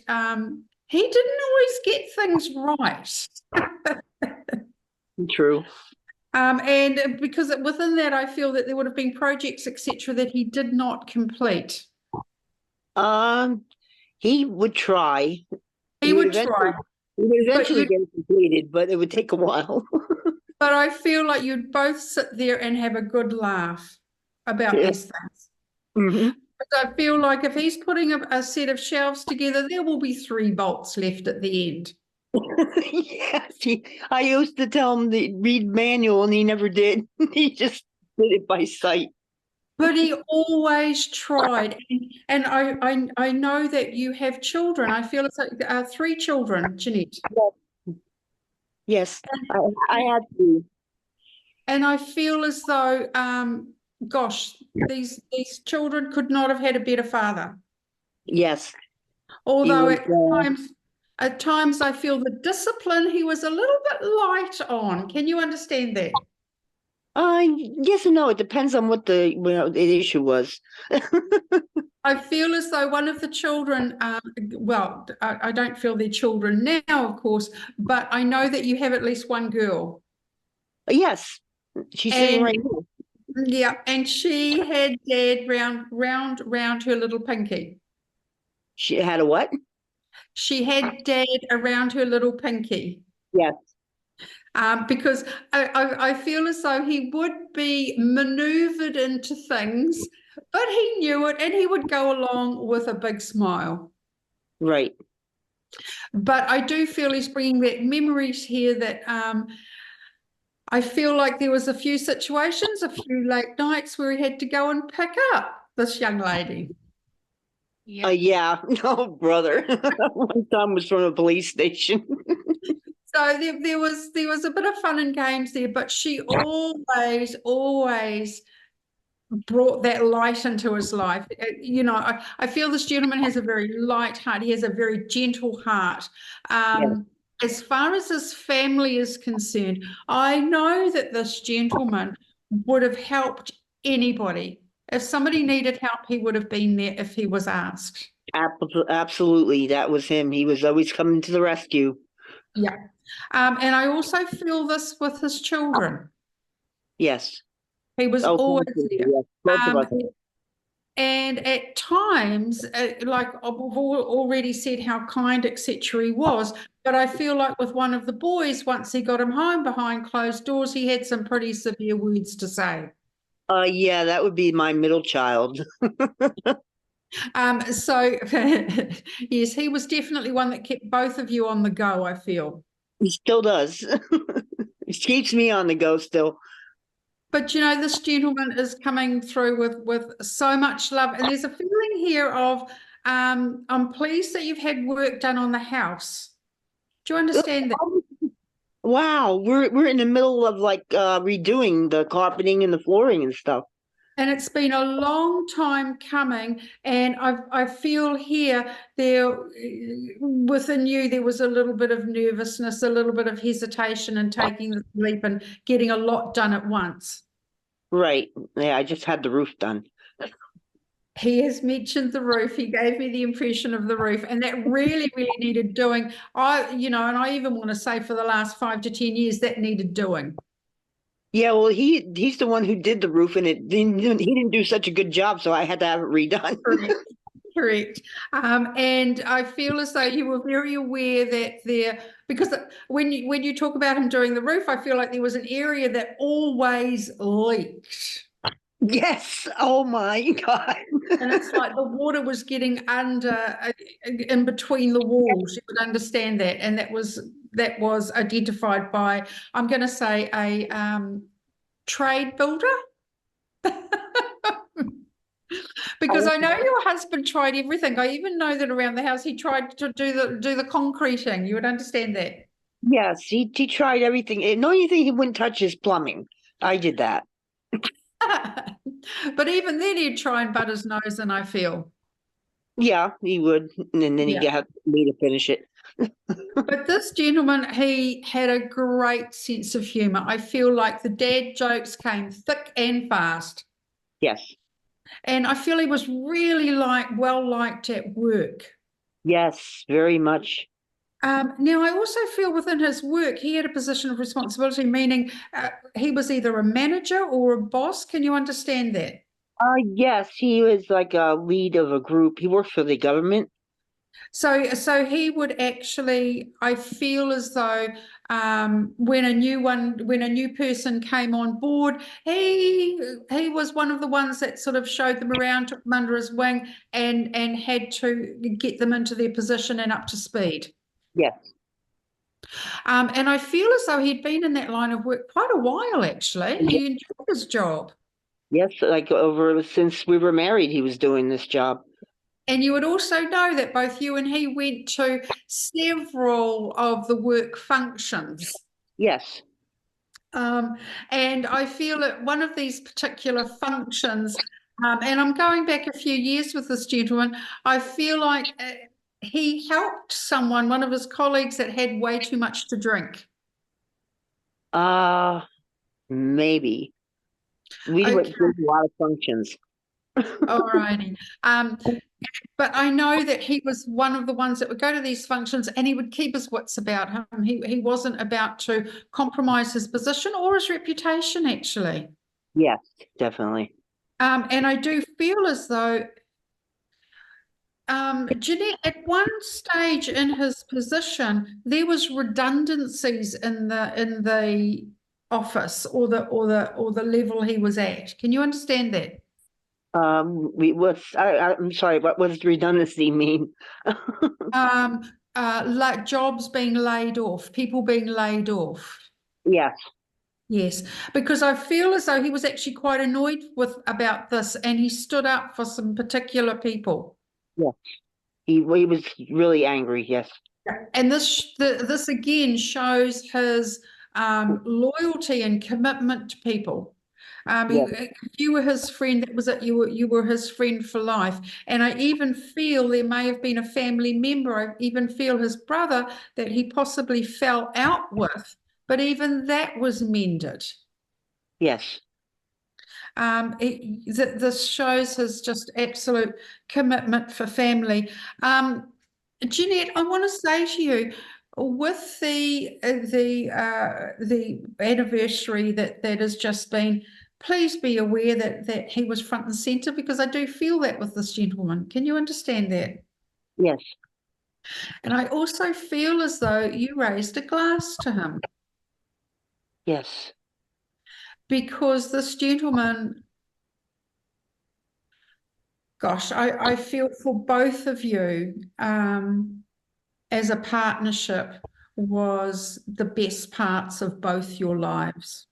he didn't always get things right. True. And because within that, I feel that there would have been projects, etc., that he did not complete. Um, he would try. He would try, He would but eventually get it completed, but it would take a while. but I feel like you'd both sit there and have a good laugh about Yeah. these things. Hmm. Because I feel like if he's putting a set of shelves together, there will be 3 bolts left at the end. Yes, I used to tell him to read manual, and he never did. He just did it by sight. But he always tried. And I know that you have children. I feel it's like 3 children, Jeanette. Yes, I had to. And I feel as though, gosh, these children could not have had a better father. Yes, he Although was. at times I feel the discipline he was a little bit light on. Can you understand that? Yes and no. It depends on what the issue was. I feel as though one of the children, well, I don't feel they're children now, of course, but I know that you have at least one girl. Yes, she's sitting And right here. yeah, and she had dad round her little pinky. She had a what? She had dad around her little pinky. Yes, Because I feel as though he would be maneuvered into things, but he knew it and he would go along with a big smile. right. But I do feel he's bringing back memories here that I feel like there was a few situations, a few late nights where he had to go and pick up this young lady. Yeah. No, brother. One time was from a police station. So there was a bit of fun and games there, but she always brought that light into his life. You know, I feel this gentleman has a very light heart. He has a very gentle heart. Yes, As far as his family is concerned, I know that this gentleman would have helped anybody. If somebody needed help, he would have been there if he was asked. absolutely. That was him. He was always coming to the rescue. Yeah. And I also feel this with his children. Yes. He was Oh, always there. yes. Both of Um, us. and at times, like I've already said how kind, etc. he was, but I feel like with one of the boys, once he got him home behind closed doors, he had some pretty severe words to say. Yeah, that would be my middle child. So yes, he was definitely one that kept both of you on the go, I feel. He still does. He keeps me on the go still. But you know, this gentleman is coming through with so much love, and there's a feeling here of I'm pleased that you've had work done on the house. Do you understand that? Wow, we're in the middle of like redoing the carpeting and the flooring and stuff. And it's been a long time coming, and I feel here there within you there was a little bit of nervousness, a little bit of hesitation in taking the leap and getting a lot done at once. Right. Yeah, I just had the roof done. He has mentioned the roof. He gave me the impression of the roof, and that really, really needed doing. And I even want to say for the last 5 to 10 years that needed doing. Yeah, well, he's the one who did the roof, and he didn't do such a good job, so I had to have it redone. Correct. And I feel as though you were very aware that because when you talk about him doing the roof, I feel like there was an area that always leaked. Yes. Oh my God. And it's like the water was getting under, in between the walls. You would understand that, and that was identified by, I'm going to say, a trade builder. Because I know your husband tried everything. I even know that around the house he tried to do the concreting. You would understand that. Yes, he tried everything. And the only thing he wouldn't touch is plumbing. I did that. But even then he'd try and butt his nose in, I feel. Yeah, he would, and then he'd Yeah. have me to finish it. But this gentleman, he had a great sense of humor. I feel like the dad jokes came thick and fast. Yes, And I feel he was really well liked at work. yes, very much. Now, I also feel within his work, he had a position of responsibility, meaning he was either a manager or a boss. Can you understand that? Yes, he was like a lead of a group. He worked for the government. So he would actually, I feel as though when a new person came on board, he was one of the ones that sort of showed them around, took them under his wing, and had to get them into their position and up to speed. Yes, And I feel as though he'd been in that line of work quite a while, actually. He enjoyed his job. yes, like over since we were married, he was doing this job. And you would also know that both you and he went to several of the work functions. Yes, And I feel at one of these particular functions, and I'm going back a few years with this gentleman, I feel like he helped one of his colleagues that had way too much to drink. uh, maybe we went Okay, through a lot of functions. all righty. But I know that he was one of the ones that would go to these functions and he would keep his wits about him. He wasn't about to compromise his position or his reputation, actually. Yes, definitely. And I do feel as though Jeanette, at one stage in his position, there was redundancies in the office or the level he was at. Can you understand that? We was I'm sorry. What does redundancy mean? Like jobs being laid off, people being laid off. Yes, Yes, because I feel as though he was actually quite annoyed about this, and he stood up for some particular people. yes. He was really angry. Yes, And this again shows his loyalty and commitment to people. yes, You were his friend. That was it. You were his friend for life. And I even feel there may have been a family member. I even feel his brother that he possibly fell out with, but even that was mended. yes, This shows his just absolute commitment for family. Jeanette, I want to say to you, with the anniversary that has just been, please be aware that he was front and center, because I do feel that with this gentleman. Can you understand that? yes, And I also feel as though you raised a glass to him, yes, because this gentleman, gosh, I feel for both of you as a partnership was the best parts of both your lives.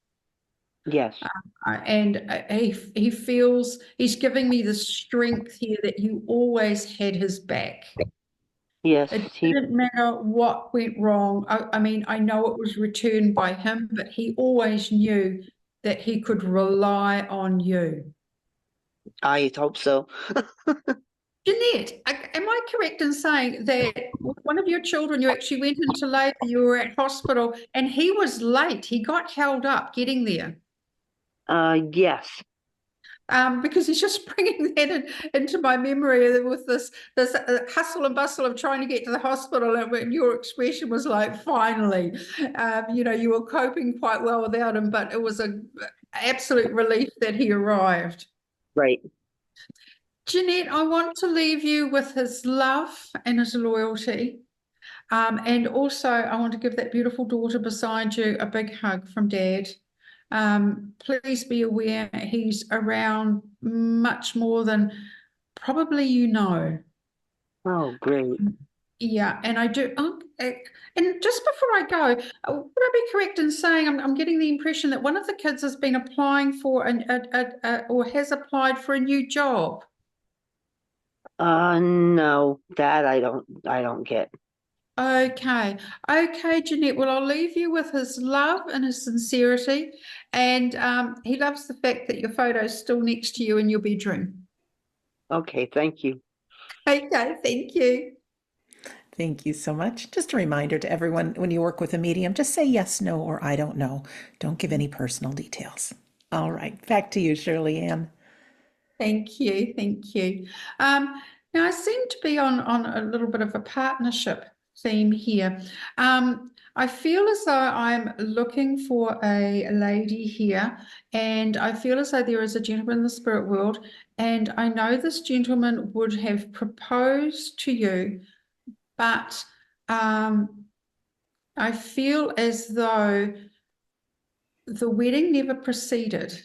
yes, And he feels he's giving me the strength here that you always had his back. yes. It didn't matter what went wrong. I mean, I know it was returned by him, but he always knew that he could rely on you. I hope so. Jeanette, am I correct in saying that with one of your children, you actually went into labour, you were at hospital, and he was late. He got held up getting there. Yes, Because he's just bringing that into my memory with this hustle and bustle of trying to get to the hospital, and when your expression was like, finally, you were coping quite well without him, but it was an absolute relief that he arrived. right. Jeanette, I want to leave you with his love and his loyalty. And also, I want to give that beautiful daughter beside you a big hug from Dad. Please be aware he's around much more than probably you know. Oh, great. Yeah, and I do. And just before I go, would I be correct in saying I'm getting the impression that one of the kids has been applying for or has applied for a new job? No, that I don't get. Okay. Okay, Jeanette. Well, I'll leave you with his love and his sincerity. And he loves the fact that your photo's still next to you in your bedroom. Okay, thank you. Okay, thank you. Thank you so much. Just a reminder to everyone, when you work with a medium, just say yes, no, or I don't know. Don't give any personal details. All right, back to you, Shirley Ann. Thank you. Thank you. Now I seem to be on a little bit of a partnership theme here. I feel as though I'm looking for a lady here, and I feel as though there is a gentleman in the spirit world, and I know this gentleman would have proposed to you, but I feel as though the wedding never proceeded.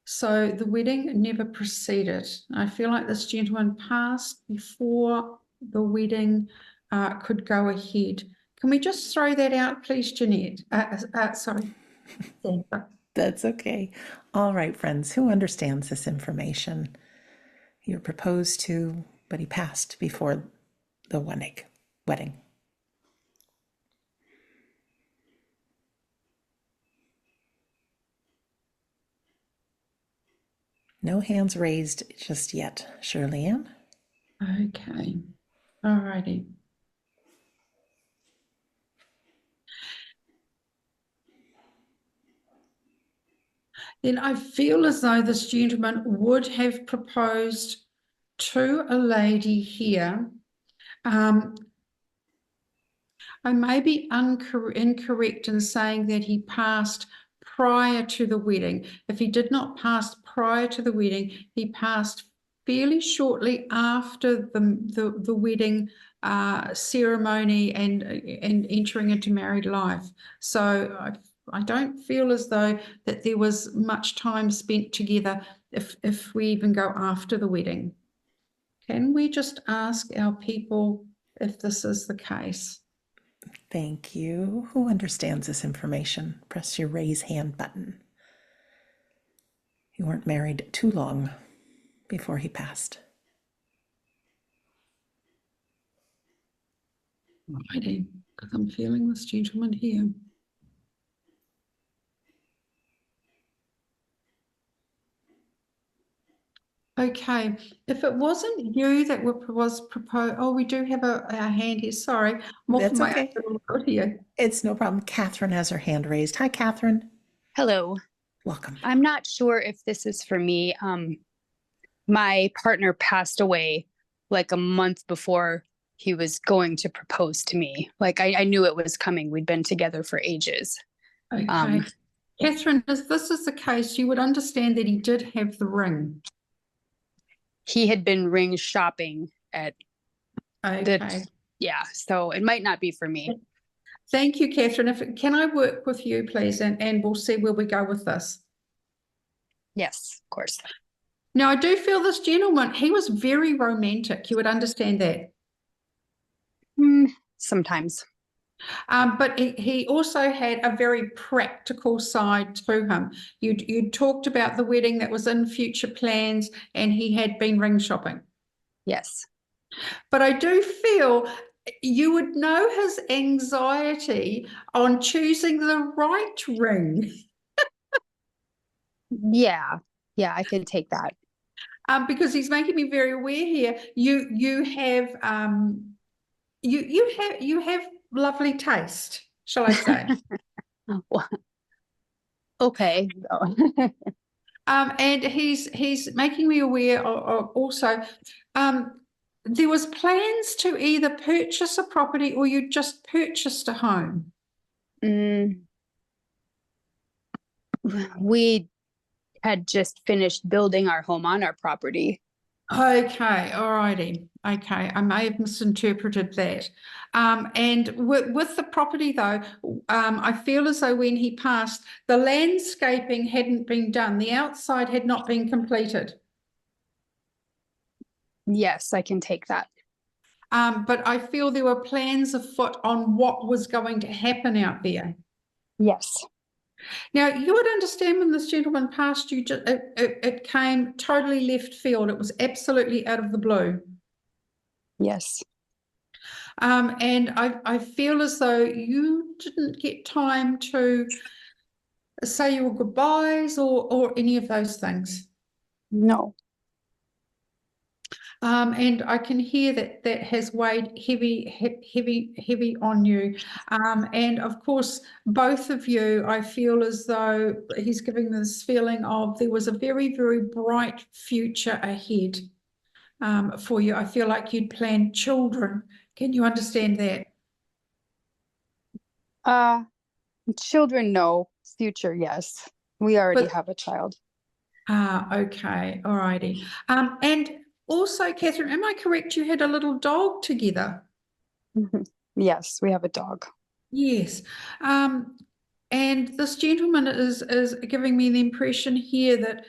So the wedding never proceeded. I feel like this gentleman passed before the wedding could go ahead. Can we just throw that out, please, Jeanette? Sorry, Sandra. That's okay. All right, friends, who understands this information? You're proposed to, but he passed before the wedding. No hands raised just yet, Shirley Ann. Okay, all righty. Then I feel as though this gentleman would have proposed to a lady here. I may be incorrect in saying that he passed prior to the wedding. If he did not pass prior to the wedding, he passed fairly shortly after the wedding ceremony and entering into married life. So I don't feel as though that there was much time spent together if we even go after the wedding. Can we just ask our people if this is the case? Thank you. Who understands this information? Press your raise hand button. You weren't married too long before he passed. Righty, because I'm feeling this gentleman here. Okay, if it wasn't you that was proposed, oh, we do have a hand here. Sorry, I'm off That's my okay. little foot here. It's no problem. Catherine has her hand raised. Hi, Catherine. Hello. Welcome. I'm not sure if this is for me. My partner passed away like a month before he was going to propose to me. Like I knew it was coming. We'd been together for ages. Okay, Catherine, if this is the case, you would understand that he did have the ring. He had been ring shopping at Okay. yeah, so it might not be for me. Thank you, Catherine. Can I work with you, please, and we'll see where we go with this. Yes, of course. Now, I do feel this gentleman, he was very romantic. You would understand that. Sometimes. But he also had a very practical side to him. You talked about the wedding that was in future plans, and he had been ring shopping. Yes. But I do feel you would know his anxiety on choosing the right ring. Yeah. Yeah, I could take that. Because he's making me very aware here. You have lovely taste, shall I say? Okay. And he's making me aware of also there was plans to either purchase a property or you just purchased a home. We had just finished building our home on our property. Okay, all righty. Okay, I may have misinterpreted that. And with the property though, I feel as though when he passed, the landscaping hadn't been done. The outside had not been completed. Yes, I can take that. But I feel there were plans afoot on what was going to happen out there. Yes. Now, you would understand when this gentleman passed you, it came totally left field. It was absolutely out of the blue. Yes. And I feel as though you didn't get time to say your goodbyes or any of those things. No. And I can hear that that has weighed heavy on you. And of course, both of you, I feel as though he's giving this feeling of there was a very, very bright future ahead for you. I feel like you'd planned children. Can you understand that? Children, no. Future, yes. We already But have a child. okay, all righty. And also, Catherine, am I correct? You had a little dog together. Mhm. Yes, we have a dog. Yes. And this gentleman is giving me the impression here that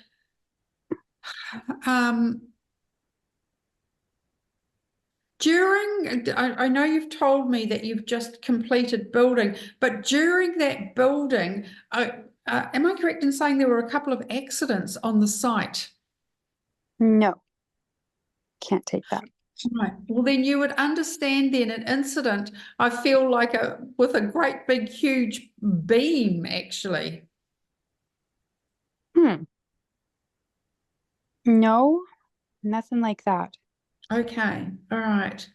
during, I know you've told me that you've just completed building, but during that building, am I correct in saying there were a couple of accidents on the site? No, can't take that. Right. Well, then you would understand then an incident, I feel like with a great big huge beam, actually. No, nothing like that. Okay, all right.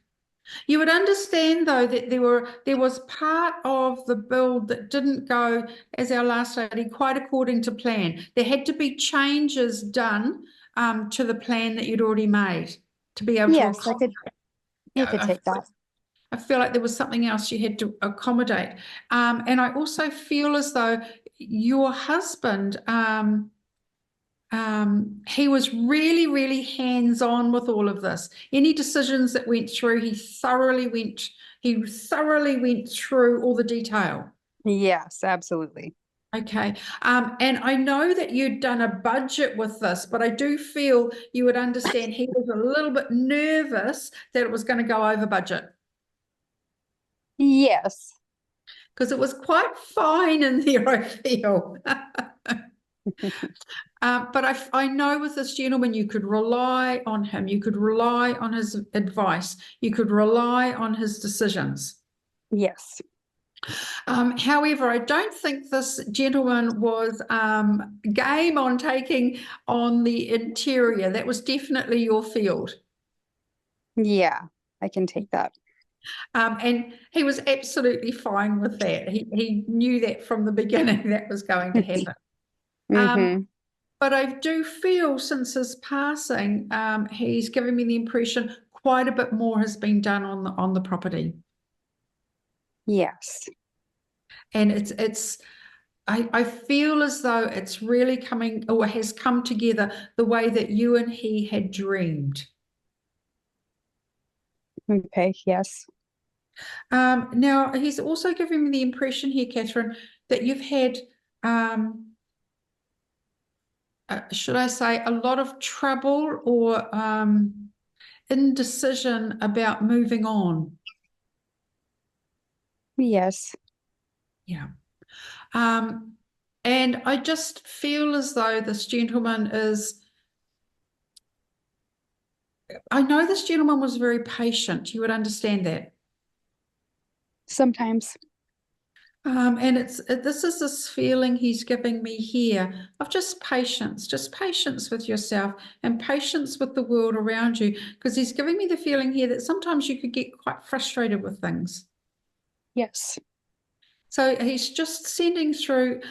You would understand though that there was part of the build that didn't go, as our last lady, quite according to plan. There had to be changes done to the plan that you'd already made to be able to Yes, accommodate. I could take that. I feel like there was something else you had to accommodate. And I also feel as though your husband, he was really, really hands-on with all of this. Any decisions that went through, he thoroughly went through all the detail. Yes, absolutely. Okay. And I know that you'd done a budget with this, but I do feel you would understand he was a little bit nervous that it was going to go over budget. Yes. Because it was quite fine in there, I feel. But I know with this gentleman, you could rely on him. You could rely on his advice. You could rely on his decisions. Yes. However, I don't think this gentleman was game on taking on the interior. That was definitely your field. Yeah, I can take that. And he was absolutely fine with that. He knew that from the beginning that was going to happen. Mm-hmm. But I do feel since his passing, he's given me the impression quite a bit more has been done on the property. Yes. And I feel as though it's really coming or has come together the way that you and he had dreamed. Okay, yes. Now, he's also giving me the impression here, Catherine, that you've had, should I say, a lot of trouble or indecision about moving on. Yes. Yeah. And I just feel as though this gentleman I know this gentleman was very patient. You would understand that. Sometimes. And this is this feeling he's giving me here of just patience with yourself and patience with the world around you, because he's giving me the feeling here that sometimes you could get quite frustrated with things. Yes. So he's just sending through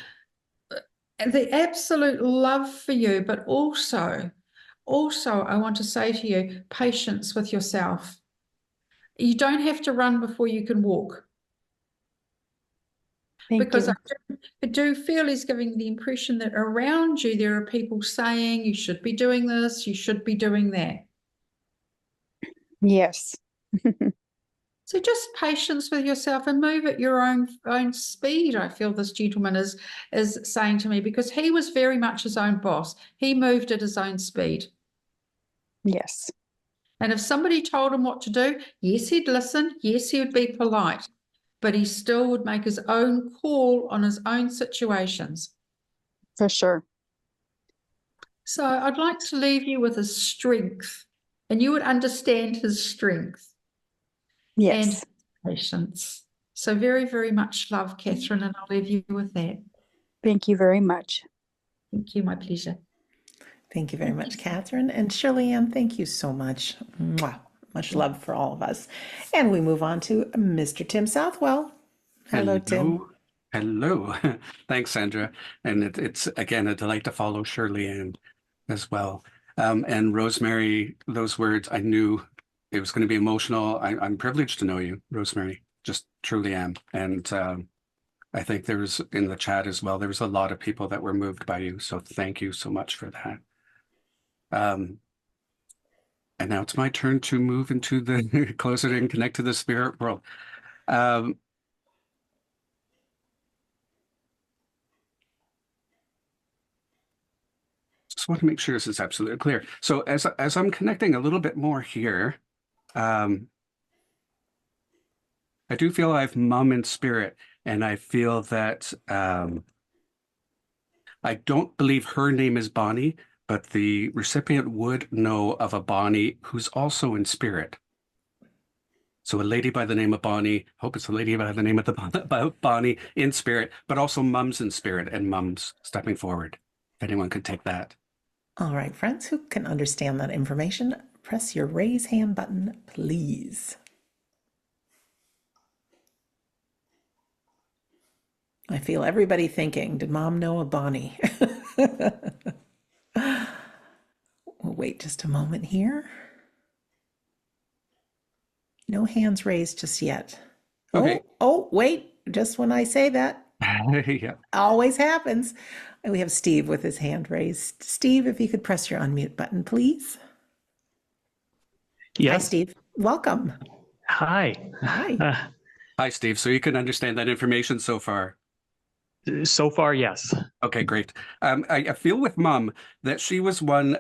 the absolute love for you, but also I want to say to you, patience with yourself. You don't have to run before you can walk. Thank Because you. I do feel he's giving the impression that around you there are people saying you should be doing this, you should be doing that. Yes. So just patience with yourself and move at your own speed, I feel this gentleman is saying to me, because he was very much his own boss. He moved at his own speed. Yes. And if somebody told him what to do, yes, he'd listen. Yes, he would be polite. but he still would make his own call on his own situations. For sure. So I'd like to leave you with his strength, and you would understand his strength Yes. and patience. So very, very much love, Catherine, and I'll leave you with that. Thank you very much. Thank you, my pleasure. Thank you very much, Catherine. And Shirley Ann, thank you so much. Mwah. Much love for all of us. And we move on to Mr. Tim Southwell. Hello, Tim. Hello. Thanks, Sandra. And it's, again, a delight to follow Shirley Ann as well. And Rosemary, those words, I knew it was going to be emotional. I'm privileged to know you, Rosemary, just truly am. And I think there was, in the chat as well, there was a lot of people that were moved by you. So thank you so much for that. And now it's my turn to move into the closer and connect to the spirit world. Just want to make sure this is absolutely clear. So as I'm connecting a little bit more here, I do feel I have mom in spirit, and I feel that I don't believe her name is Bonnie, but the recipient would know of a Bonnie who's also in spirit. So a lady by the name of Bonnie, hope it's a lady by the name of Bonnie in spirit, but also mums in spirit and mums stepping forward. If anyone could take that. All right, friends who can understand that information, press your raise hand button, please. I feel everybody thinking, did mom know a Bonnie? We'll wait just a moment here. No hands raised just yet. Okay. Oh, wait, just when I say that, Yeah. always happens. We have Steve with his hand raised. Steve, if you could press your unmute button, please. Yeah. Hi, Steve. Welcome. Hi. Hi. Hi, Steve. So you can understand that information so far? So far, yes. Okay, great. I feel with Mom that she was one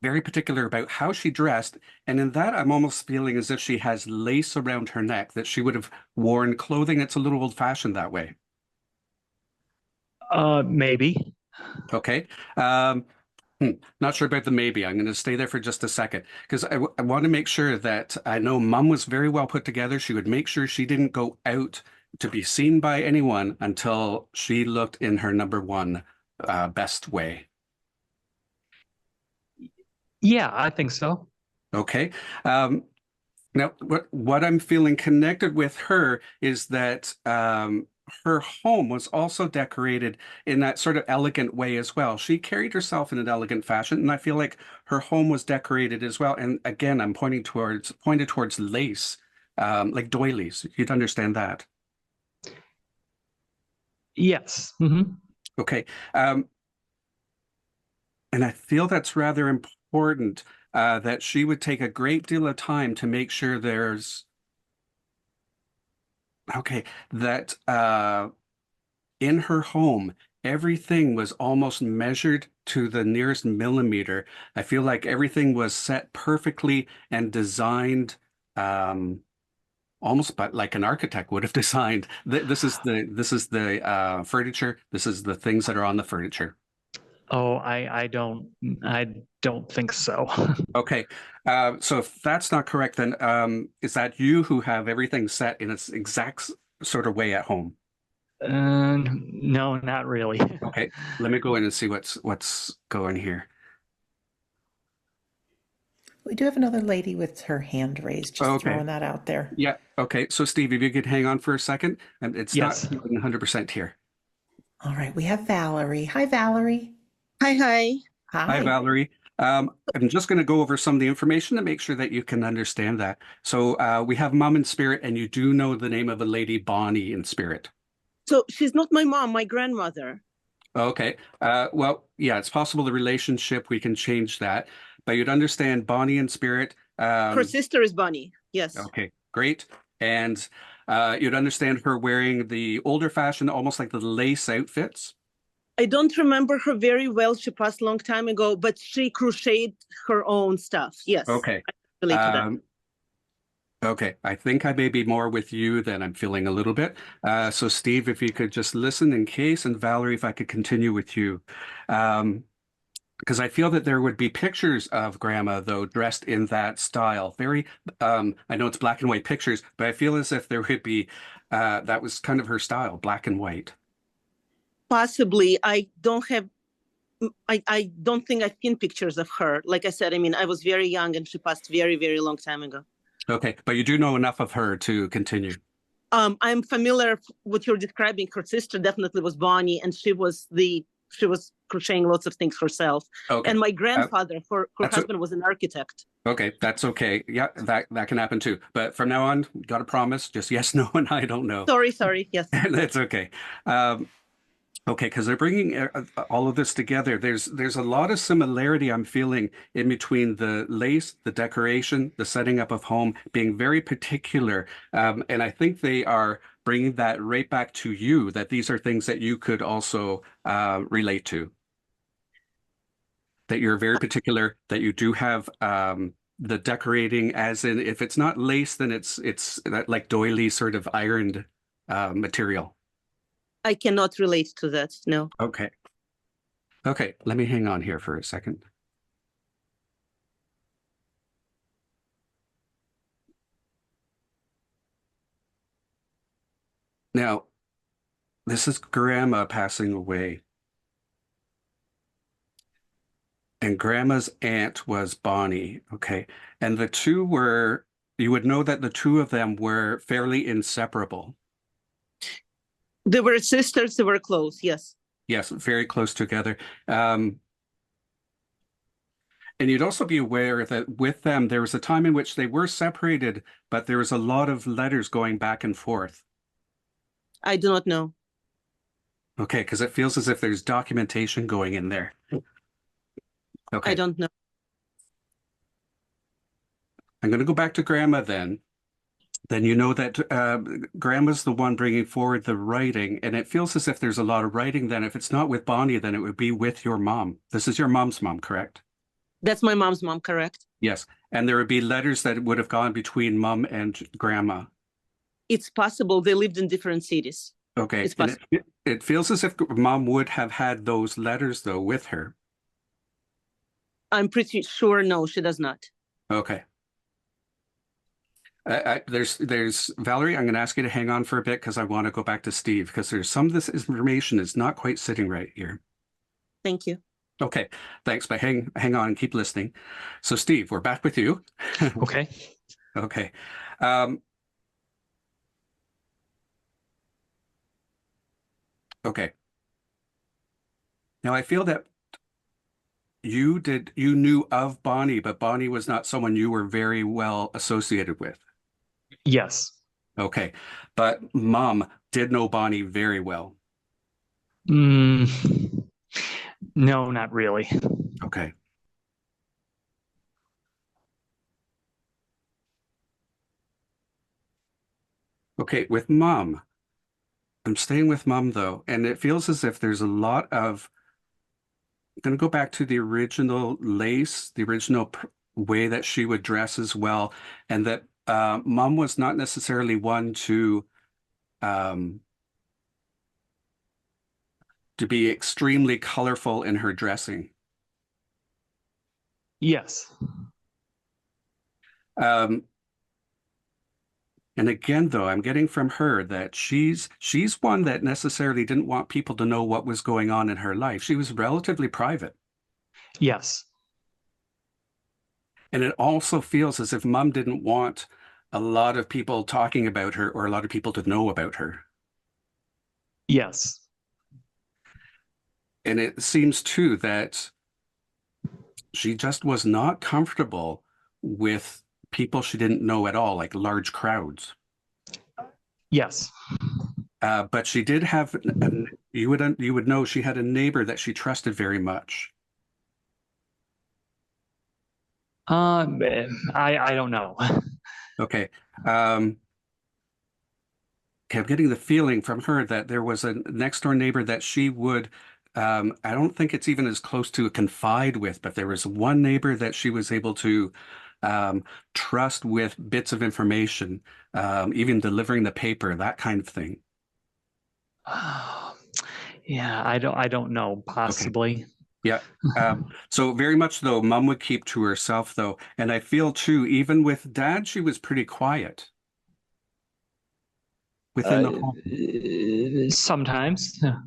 very particular about how she dressed. And in that, I'm almost feeling as if she has lace around her neck, that she would have worn clothing that's a little old-fashioned that way. Maybe. Okay. Not sure about the maybe. I'm going to stay there for just a second because I want to make sure that I know Mom was very well put together. She would make sure she didn't go out to be seen by anyone until she looked in her number one best way. Yeah, I think so. Okay. Now, what I'm feeling connected with her is that her home was also decorated in that sort of elegant way as well. She carried herself in an elegant fashion, and I feel like her home was decorated as well. And again, I'm pointed towards lace, like doilies. You'd understand that. Yes. Okay. And I feel that's rather important, that she would take a great deal of time to make sure there's that in her home, everything was almost measured to the nearest millimeter. I feel like everything was set perfectly and designed almost but like an architect would have designed. This is the furniture. This is the things that are on the furniture. Oh, I don't think so. Okay. So if that's not correct, then is that you who have everything set in its exact sort of way at home? No, not really. Okay. Let me go in and see what's going here. We do have another lady with her hand raised, just Okay. throwing that out there. Yeah. Okay. So Steve, if you could hang on for a second, and it's Yes. not 100% here. All right, we have Valerie. Hi, Valerie. Hi. Hi. Hi, Valerie. I'm just going to go over some of the information to make sure that you can understand that. So we have Mom in spirit, and you do know the name of a lady, Bonnie in spirit. So she's not my mom, my grandmother. Okay. Well, yeah, it's possible the relationship, we can change that, but you'd understand Bonnie in spirit. Her sister is Bonnie. Yes. Okay, great. And you'd understand her wearing the older fashioned, almost like the lace outfits. I don't remember her very well. She passed a long time ago, but she crocheted her own stuff. Yes. Okay. I relate to that. Okay, I think I may be more with you than I'm feeling a little bit. So Steve, if you could just listen in case, and Valerie, if I could continue with you. Because I feel that there would be pictures of grandma, though, dressed in that style. Very, I know it's black and white pictures, but I feel as if there would be, that was kind of her style, black and white. Possibly. I don't think I've seen pictures of her. Like I said, I mean, I was very young and she passed very, very long time ago. Okay, but you do know enough of her to continue. I'm familiar with what you're describing. Her sister definitely was Bonnie, and she was crocheting lots of things herself. Okay. And my grandfather, her that's husband, was an architect. Okay, that's okay. Yeah, that can happen too. But from now on, got to promise, just yes, no, and I don't know. Sorry, yes. That's okay. Okay, because they're bringing all of this together. There's a lot of similarity I'm feeling in between the lace, the decoration, the setting up of home, being very particular. And I think they are bringing that right back to you, that these are things that you could also relate to. That you're very particular, that you do have the decorating, as in if it's not lace, then it's that like doily sort of ironed material. I cannot relate to that, no. Okay. Okay, let me hang on here for a second. Now, this is grandma passing away. And grandma's aunt was Bonnie, okay? And the two were, you would know that the two of them were fairly inseparable. They were sisters, they were close, yes. Yes, very close together. And you'd also be aware that with them, there was a time in which they were separated, but there was a lot of letters going back and forth. I do not know. Okay, because it feels as if there's documentation going in there. Okay. I don't know. I'm going to go back to grandma then. Then you know that grandma's the one bringing forward the writing, and it feels as if there's a lot of writing then. If it's not with Bonnie, then it would be with your mom. This is your mom's mom, correct? That's my mom's mom, correct? Yes. And there would be letters that would have gone between mom and grandma. It's possible. They lived in different cities. Okay. It's possible. It feels as if mom would have had those letters, though, with her. I'm pretty sure no, she does not. Okay. There's Valerie, I'm going to ask you to hang on for a bit because I want to go back to Steve because there's some of this information is not quite sitting right here. Thank you. Okay, thanks, but hang on and keep listening. So Steve, we're back with you. Okay. Okay. Okay. Now I feel that you knew of Bonnie, but Bonnie was not someone you were very well associated with. Yes. Okay. But mom did know Bonnie very well. No, not really. Okay. Okay, with mom. I'm staying with mom though, and it feels as if there's a lot of I'm going to go back to the original lace, the original way that she would dress as well, and that mom was not necessarily one to be extremely colorful in her dressing. Yes. And again, though, I'm getting from her that she's one that necessarily didn't want people to know what was going on in her life. She was relatively private. Yes. And it also feels as if mom didn't want a lot of people talking about her or a lot of people to know about her. Yes. And it seems too that she just was not comfortable with people she didn't know at all, like large crowds. Yes. But she did have, you would know she had a neighbor that she trusted very much. I don't know. Okay. Okay, I'm getting the feeling from her that there was a next door neighbor that she would, I don't think it's even as close to a confide with, but there was one neighbor that she was able to trust with bits of information, even delivering the paper, that kind of thing. Yeah, I don't know, possibly. Yeah. So very much though, mom would keep to herself though. And I feel too, even with dad, she was pretty quiet within the home. Sometimes. Yeah.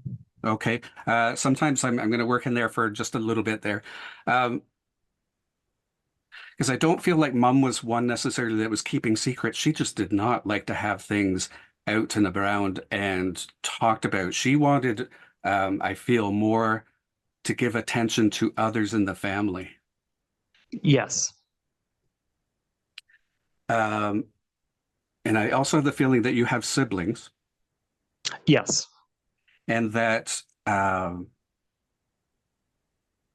Okay. Sometimes I'm going to work in there for just a little bit there. Because I don't feel like mom was one necessarily that was keeping secrets. She just did not like to have things out and around and talked about. She wanted, I feel, more to give attention to others in the family. Yes. And I also have the feeling that you have siblings Yes. and that, and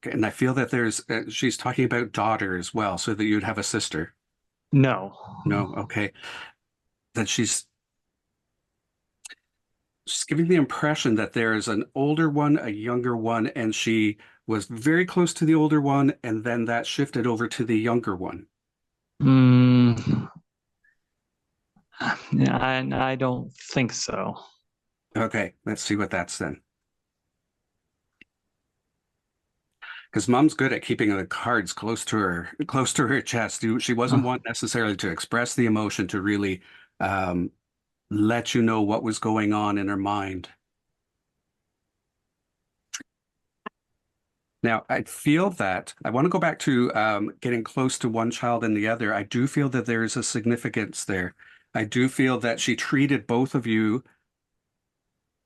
I feel that there's, she's talking about daughter as well, so that you'd have a sister. No. No, okay. That she's giving the impression that there is an older one, a younger one, and she was very close to the older one, and then that shifted over to the younger one. Yeah, I don't think so. Okay, let's see what that's then. Because mom's good at keeping the cards close to her chest. She wasn't one necessarily to express the emotion, to really let you know what was going on in her mind. Now, I feel that I want to go back to getting close to one child and the other. I do feel that there is a significance there. I do feel that she treated both of you,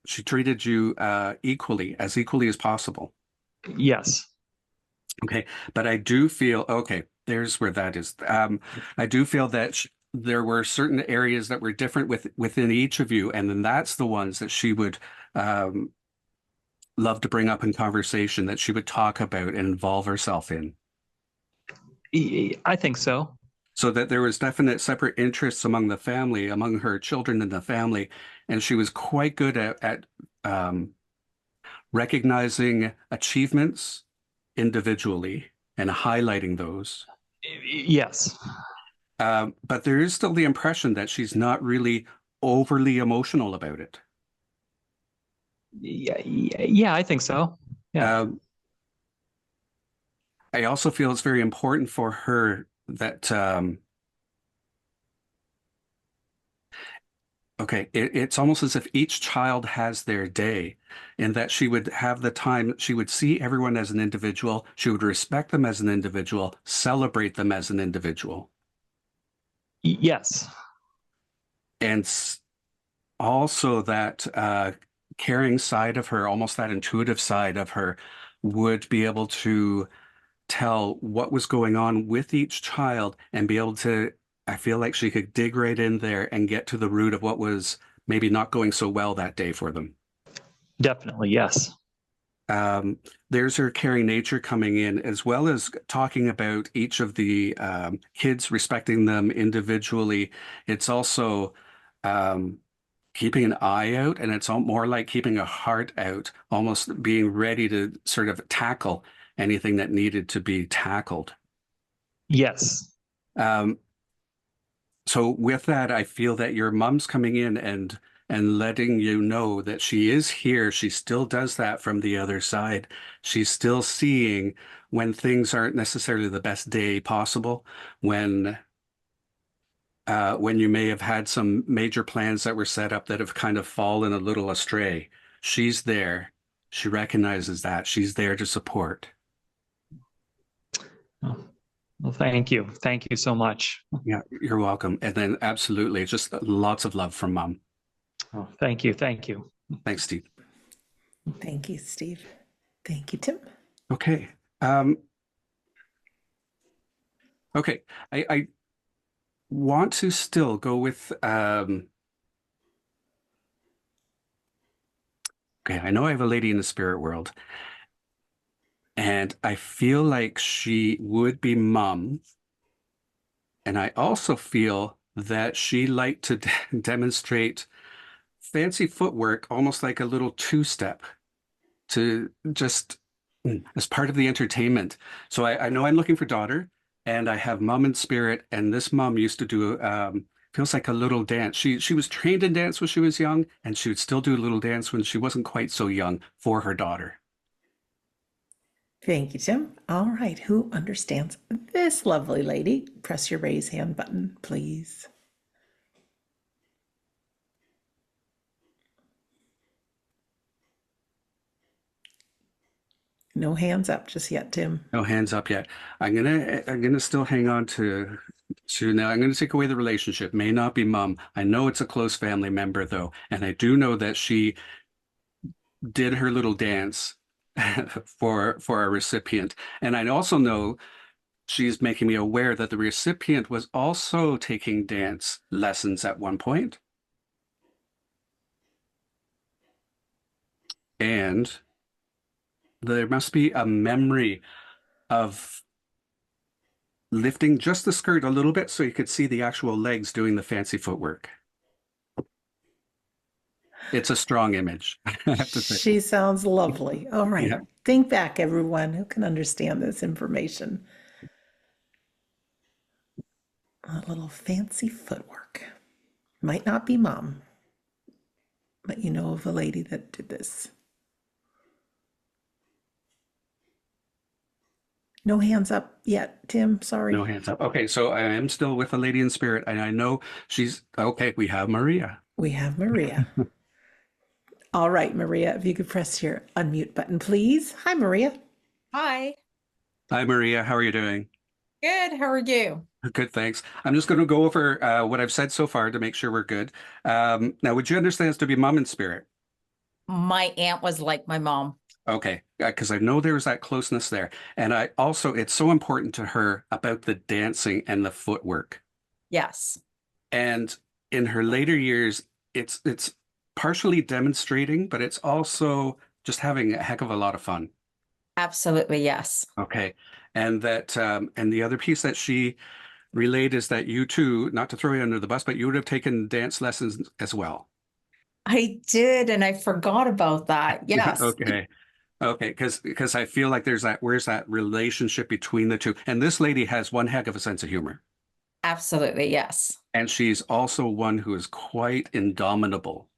she treated you equally as possible. Yes. Okay. But I do feel, okay, there's where that is. I do feel that there were certain areas that were different within each of you. And then that's the ones that she would love to bring up in conversation, that she would talk about and involve herself in. I think so. So that there was definite separate interests among the family, among her children in the family, and she was quite good at recognizing achievements individually and highlighting those. Yes. But there is still the impression that she's not really overly emotional about it. Yeah, I think so. Yeah. I also feel it's very important for her that okay, it's almost as if each child has their day, and that she would have the time, she would see everyone as an individual, she would respect them as an individual, celebrate them as an individual. Yes. And also that caring side of her, almost that intuitive side of her, would be able to tell what was going on with each child and be able to, I feel like she could dig right in there and get to the root of what was maybe not going so well that day for them. Definitely, yes. There's her caring nature coming in, as well as talking about each of the kids, respecting them individually. It's also keeping an eye out, and it's more like keeping a heart out, almost being ready to sort of tackle anything that needed to be tackled. Yes. So with that, I feel that your mom's coming in and letting you know that she is here. She still does that from the other side. She's still seeing when things aren't necessarily the best day possible, when you may have had some major plans that were set up that have kind of fallen a little astray. She's there. She recognizes that. She's there to support. Well, thank you. Thank you so much. Yeah, you're welcome. And then absolutely, just lots of love from mom. Oh, thank you. Thank you. Thanks, Steve. Thank you, Steve. Thank you, Tim. Okay. Okay. I want to still go with okay, I know I have a lady in the spirit world, and I feel like she would be mom. And I also feel that she liked to demonstrate fancy footwork, almost like a little two-step, to just as part of the entertainment. So I know I'm looking for daughter, and I have mom in spirit. And this mom used to do feels like a little dance. She was trained in dance when she was young, and she would still do a little dance when she wasn't quite so young for her daughter. Thank you, Tim. All right, who understands this lovely lady? Press your raise hand button, please. No hands up just yet, Tim. No hands up yet. I'm gonna still hang on to now. I'm gonna take away the relationship. May not be mom. I know it's a close family member though, and I do know that she did her little dance for our recipient. And I also know she's making me aware that the recipient was also taking dance lessons at one point. And there must be a memory of lifting just the skirt a little bit so you could see the actual legs doing the fancy footwork. It's a strong image, I have to say. She sounds lovely. All right. Yeah. Think back, everyone who can understand this information. A little fancy footwork. Might not be mom, but you know of a lady that did this. No hands up yet, Tim. Sorry. No hands up. Okay, so I am still with a lady in spirit, and I know she's okay. We have Maria. We have Maria. All right, Maria, if you could press your unmute button, please. Hi, Maria. Hi. Hi, Maria. How are you doing? Good. How are you? Good, thanks. I'm just going to go over what I've said so far to make sure we're good. Now, would you understand this to be mom in spirit? My aunt was like my mom. Okay, because I know there was that closeness there. And I also, it's so important to her about the dancing and the footwork. Yes. And in her later years, it's partially demonstrating, but it's also just having a heck of a lot of fun. Absolutely. Yes. Okay. And that, and the other piece that she relayed is that you too, not to throw you under the bus, but you would have taken dance lessons as well. I did, and I forgot about that. Yes. Okay. Okay, because I feel like where's that relationship between the two? And this lady has one heck of a sense of humor. Absolutely. Yes. And she's also one who is quite indomitable,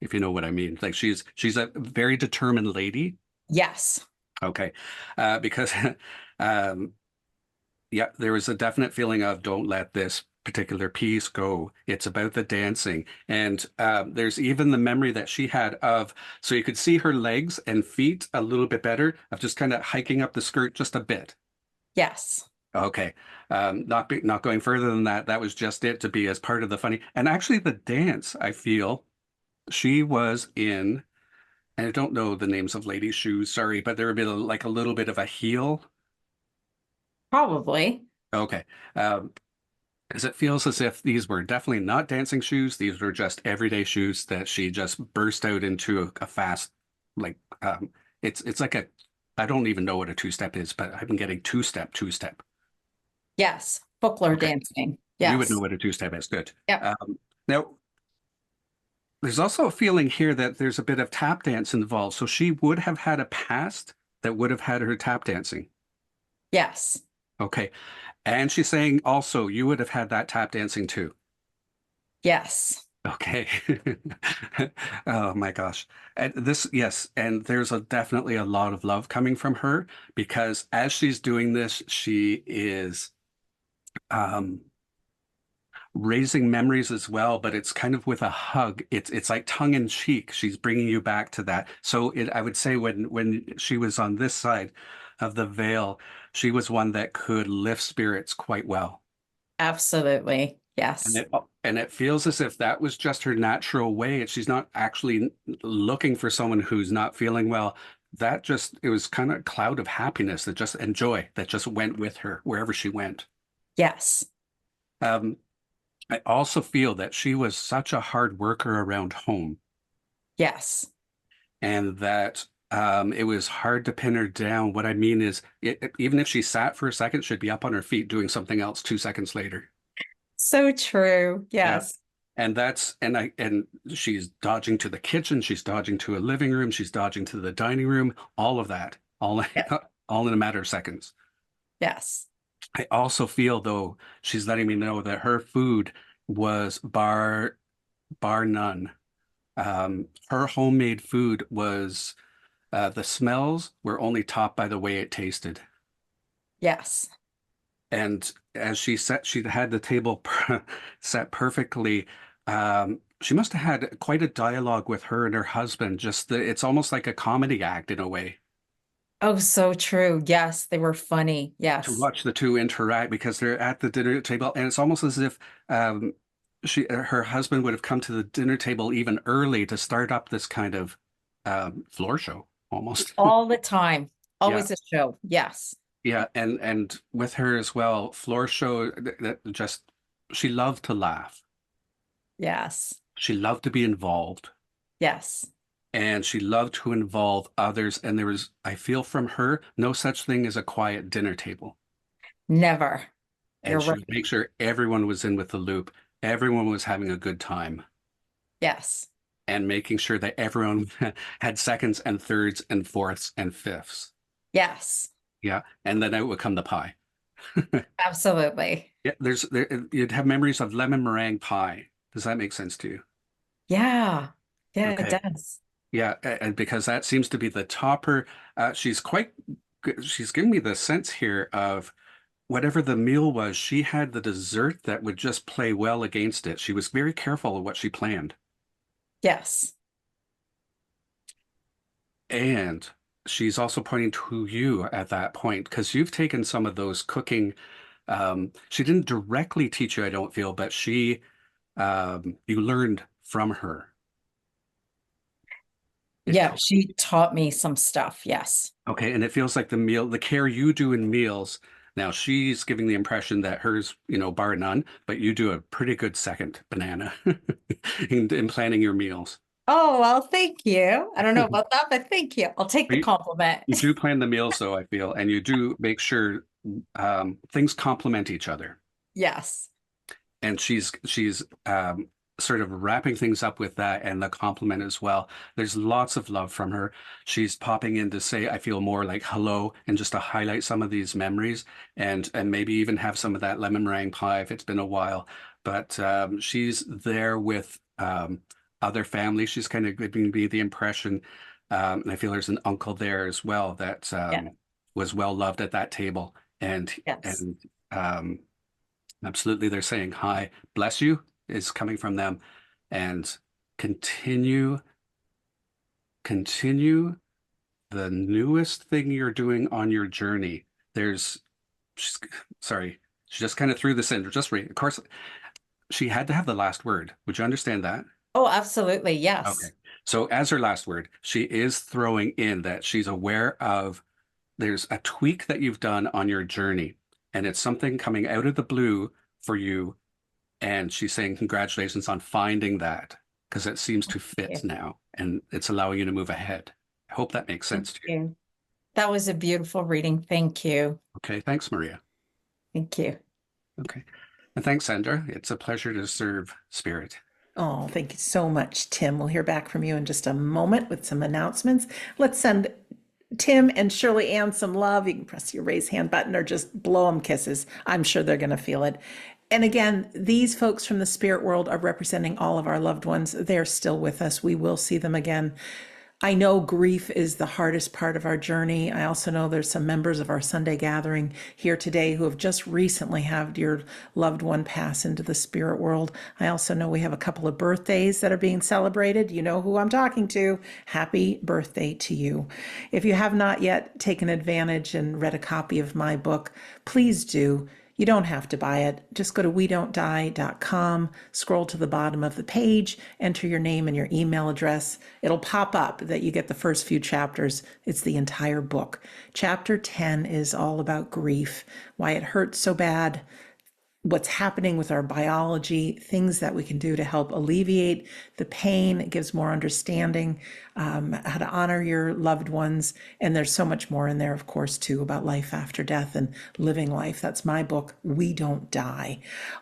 if you know what I mean. Like she's a very determined lady. Yes. Okay. Because yeah, there was a definite feeling of don't let this particular piece go. It's about the dancing. And there's even the memory that she had of, so you could see her legs and feet a little bit better of just kind of hiking up the skirt just a bit. Yes. Okay. Not going further than that. That was just it to be as part of the funny. And actually the dance, I feel she was in, and I don't know the names of ladies' shoes, sorry, but there would be like a little bit of a heel. Probably. Okay. Because it feels as if these were definitely not dancing shoes. These were just everyday shoes that she just burst out into a fast, like, it's like I don't even know what a two-step is, but I've been getting two-step. Yes. Folklore Okay. dancing. Yes. You would know what a two-step is. Good. Yep. Now, there's also a feeling here that there's a bit of tap dance involved. So she would have had a past that would have had her tap dancing. Yes. Okay. And she's saying also you would have had that tap dancing too. Yes. Okay. Oh my gosh. And this, yes, and there's definitely a lot of love coming from her because as she's doing this, she is raising memories as well, but it's kind of with a hug. It's like tongue in cheek. She's bringing you back to that. So I would say when she was on this side of the veil, she was one that could lift spirits quite well. Absolutely. Yes. And it feels as if that was just her natural way. She's not actually looking for someone who's not feeling well. It was kind of a cloud of happiness and joy that just went with her wherever she went. Yes. I also feel that she was such a hard worker around home. Yes. And that it was hard to pin her down. What I mean is, even if she sat for a second, she'd be up on her feet doing something else 2 seconds later. So true. Yes. Yeah. And she's dodging to the kitchen, she's dodging to a living room, she's dodging to the dining room, all of that, all in a matter of seconds. Yes. I also feel, though, she's letting me know that her food was bar none. Her homemade food was the smells were only topped by the way it tasted. Yes. And as she had the table set perfectly. She must have had quite a dialogue with her and her husband. It's almost like a comedy act in a way Oh, so true. Yes, they were funny. to Yes. watch the two interact because they're at the dinner table, and it's almost as if her husband would have come to the dinner table even early to start up this kind of floor show almost. All the time. Yeah. Always a show. Yes. Yeah, and with her as well, floor show that just she loved to laugh. Yes. She loved to be involved, Yes. and she loved to involve others. And there was, I feel from her, no such thing as a quiet dinner table. Never. You're And she would right. make sure everyone was in with the loop, everyone was having a good time, Yes. and making sure that everyone had seconds and thirds and fourths and fifths. Yes. Yeah, and then out would come the pie. Absolutely. Yeah, you'd have memories of lemon meringue pie. Does that make sense to you? Yeah. Yeah, it Okay. does. Yeah, and because that seems to be the topper. She's quite good. She's giving me the sense here of whatever the meal was, she had the dessert that would just play well against it. She was very careful of what she planned. Yes. And she's also pointing to you at that point because you've taken some of those cooking. She didn't directly teach you, I don't feel, but you learned from her. Yeah, she taught me some stuff. Yes. Okay, and it feels like the care you do in meals. Now she's giving the impression that hers, bar none, but you do a pretty good second banana in planning your meals. Oh, well, thank you. I don't know about that, but thank you. I'll take the compliment. You do plan the meals, though, I feel, and you do make sure things complement each other. Yes. And she's sort of wrapping things up with that and the compliment as well. There's lots of love from her. She's popping in to say, I feel more like hello, and just to highlight some of these memories and maybe even have some of that lemon meringue pie if it's been a while. But she's there with other family. She's kind of giving me the impression, and I feel there's an uncle there as well that was well loved at that table. And Yes. absolutely, they're saying hi, bless you is coming from them, and continue the newest thing you're doing on your journey. Sorry, she just kind of threw this in. Just read. Of course, she had to have the last word. Would you understand that? Oh, absolutely. Yes. Okay. So as her last word, she is throwing in that she's aware of there's a tweak that you've done on your journey, and it's something coming out of the blue for you. And she's saying congratulations on finding that because it seems to fit now and it's allowing you to move ahead. I hope that makes sense to you. That was a beautiful reading. Thank you. Okay, thanks, Maria. Thank you. Okay. And thanks, Sandra. It's a pleasure to serve Spirit. Oh, thank you so much, Tim. We'll hear back from you in just a moment with some announcements. Let's send Tim and Shirley Ann some love. You can press your raise hand button or just blow them kisses. I'm sure they're going to feel it. And again, these folks from the spirit world are representing all of our loved ones. They're still with us. We will see them again. I know grief is the hardest part of our journey. I also know there's some members of our Sunday gathering here today who have just recently had your loved one pass into the spirit world. I also know we have a couple of birthdays that are being celebrated. You know who I'm talking to. Happy birthday to you. If you have not yet taken advantage and read a copy of my book, please do. You don't have to buy it. Just go to wedon'tdie.com, scroll to the bottom of the page, enter your name and your email address. It'll pop up that you get the first few chapters. It's the entire book. Chapter 10 is all about grief, why it hurts so bad, what's happening with our biology, things that we can do to help alleviate the pain. It gives more understanding, how to honor your loved ones. And there's so much more in there, of course, too, about life after death and living life. That's my book, We Don't Die.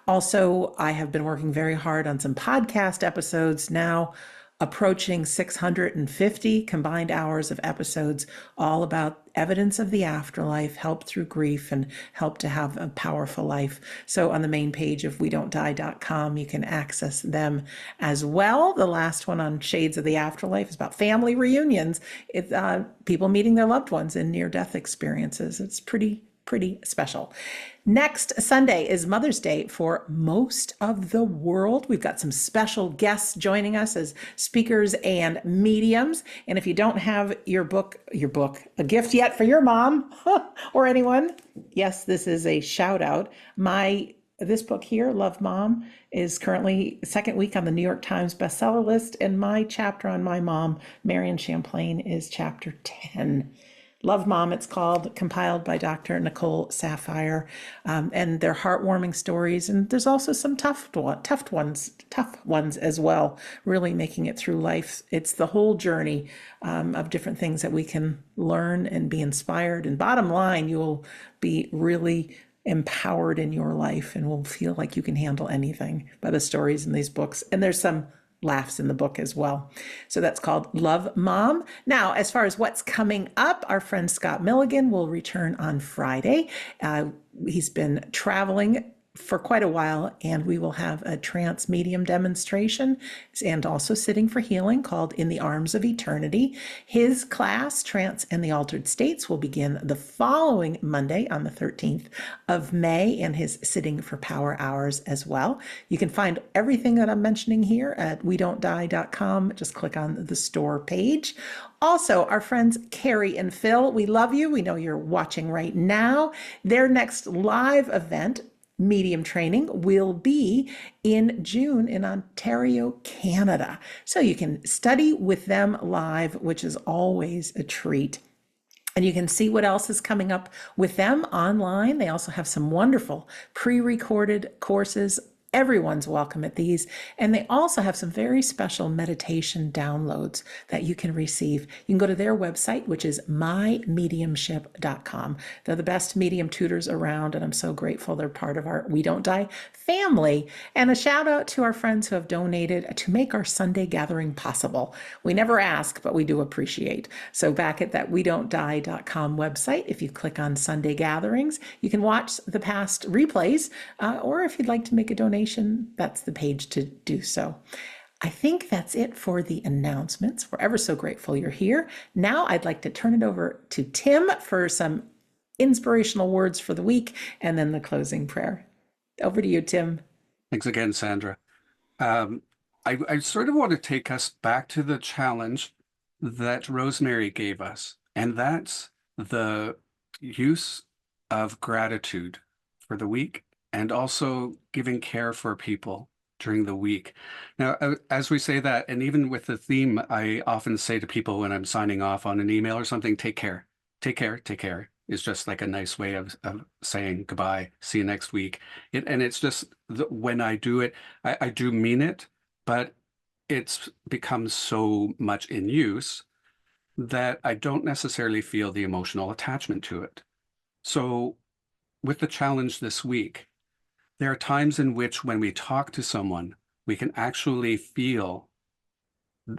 Also, I have been working very hard on some podcast episodes now. approaching 650 combined hours of episodes, all about evidence of the afterlife, help through grief, and help to have a powerful life. So on the main page of wedon'tdie.com, you can access them as well. The last one on Shades of the Afterlife is about family reunions. It's people meeting their loved ones in near-death experiences. It's pretty special. Next Sunday is Mother's Day for most of the world. We've got some special guests joining us as speakers and mediums. And if you don't have your book, a gift yet for your mom or anyone, yes, this is a shout out. This book here, Love Mom, is currently second week on the New York Times bestseller list. And my chapter on my mom, Marion Champlain, is chapter 10. Love Mom, it's called, compiled by Dr. Nicole Sapphire, and they're heartwarming stories. And there's also some tough ones as well, really making it through life. It's the whole journey of different things that we can learn and be inspired. And bottom line, you will be really empowered in your life and will feel like you can handle anything by the stories in these books. And there's some laughs in the book as well. So that's called Love Mom. Now, as far as what's coming up, our friend Scott Milligan will return on Friday. He's been traveling for quite a while, and we will have a trance medium demonstration and also sitting for healing called In the Arms of Eternity. His class, Trance and the Altered States, will begin the following Monday on the 13th of May, and his Sitting for Power hours as well. You can find everything that I'm mentioning here at wedon'tdie.com. Just click on the store page. Also, our friends Carrie and Phil, we love you. We know you're watching right now. Their next live event, medium training, will be in June in Ontario, Canada. So you can study with them live, which is always a treat. And you can see what else is coming up with them online. They also have some wonderful pre-recorded courses. Everyone's welcome at these. And they also have some very special meditation downloads that you can receive. You can go to their website, which is mymediumship.com. They're the best medium tutors around, and I'm so grateful they're part of our We Don't Die family. And a shout out to our friends who have donated to make our Sunday gathering possible. We never ask, but we do appreciate. So back at that wedon'tdie.com website, if you click on Sunday gatherings, you can watch the past replays, or if you'd like to make a donation, that's the page to do so. I think that's it for the announcements. We're ever so grateful you're here. Now I'd like to turn it over to Tim for some inspirational words for the week and then the closing prayer. Over to you, Tim. Thanks again, Sandra. I sort of want to take us back to the challenge that Rosemary gave us, and that's the use of gratitude for the week and also giving care for people during the week. Now, as we say that, and even with the theme, I often say to people when I'm signing off on an email or something, take care, take care, take care. It's just like a nice way of saying goodbye, see you next week. And it's just when I do it, I do mean it, but it's become so much in use that I don't necessarily feel the emotional attachment to it. So with the challenge this week, there are times in which when we talk to someone, we can actually feel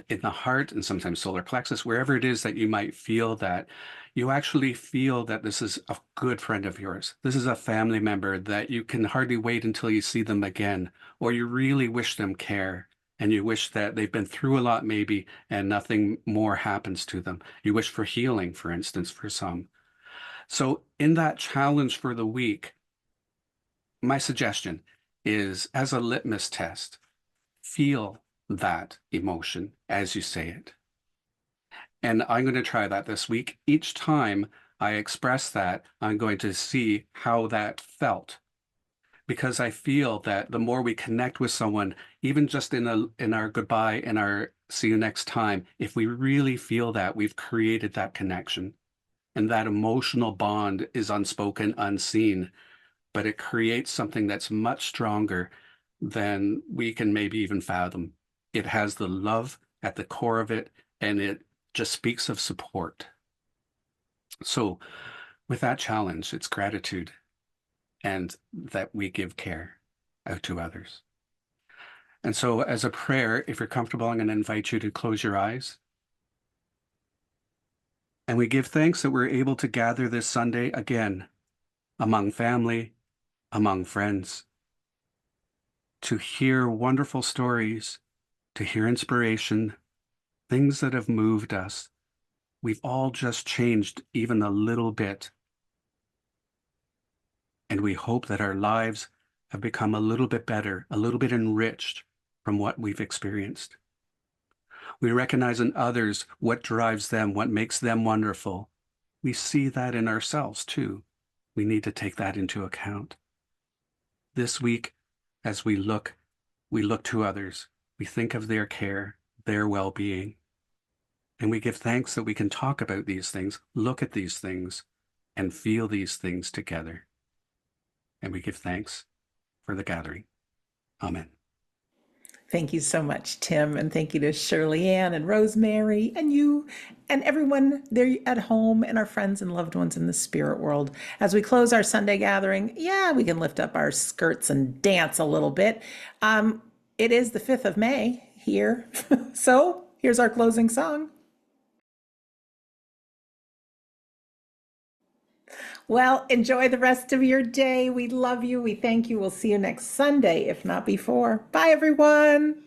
in the heart and sometimes solar plexus, wherever it is that you might feel that, you actually feel that this is a good friend of yours. This is a family member that you can hardly wait until you see them again, or you really wish them care. And you wish that they've been through a lot maybe and nothing more happens to them. You wish for healing, for instance, for some. So in that challenge for the week, my suggestion is, as a litmus test, feel that emotion as you say it. And I'm going to try that this week. Each time I express that, I'm going to see how that felt. Because I feel that the more we connect with someone, even just in our goodbye and our see you next time, if we really feel that, we've created that connection. And that emotional bond is unspoken, unseen, but it creates something that's much stronger than we can maybe even fathom. It has the love at the core of it, and it just speaks of support. So with that challenge, it's gratitude and that we give care out to others. And so as a prayer, if you're comfortable, I'm going to invite you to close your eyes. And we give thanks that we're able to gather this Sunday again among family, among friends, to hear wonderful stories, to hear inspiration, things that have moved us. We've all just changed even a little bit. And we hope that our lives have become a little bit better, a little bit enriched from what we've experienced. We recognize in others what drives them, what makes them wonderful. We see that in ourselves too. We need to take that into account. This week, as we look to others. We think of their care, their well-being. And we give thanks that we can talk about these things, look at these things, and feel these things together. And we give thanks for the gathering. Amen. Thank you so much, Tim, and thank you to Shirley Ann and Rosemary and you and everyone there at home and our friends and loved ones in the spirit world. As we close our Sunday gathering, we can lift up our skirts and dance a little bit. It is the 5th of May here, so here's our closing song. Well, enjoy the rest of your day. We love you. We thank you. We'll see you next Sunday, if not before. Bye, everyone.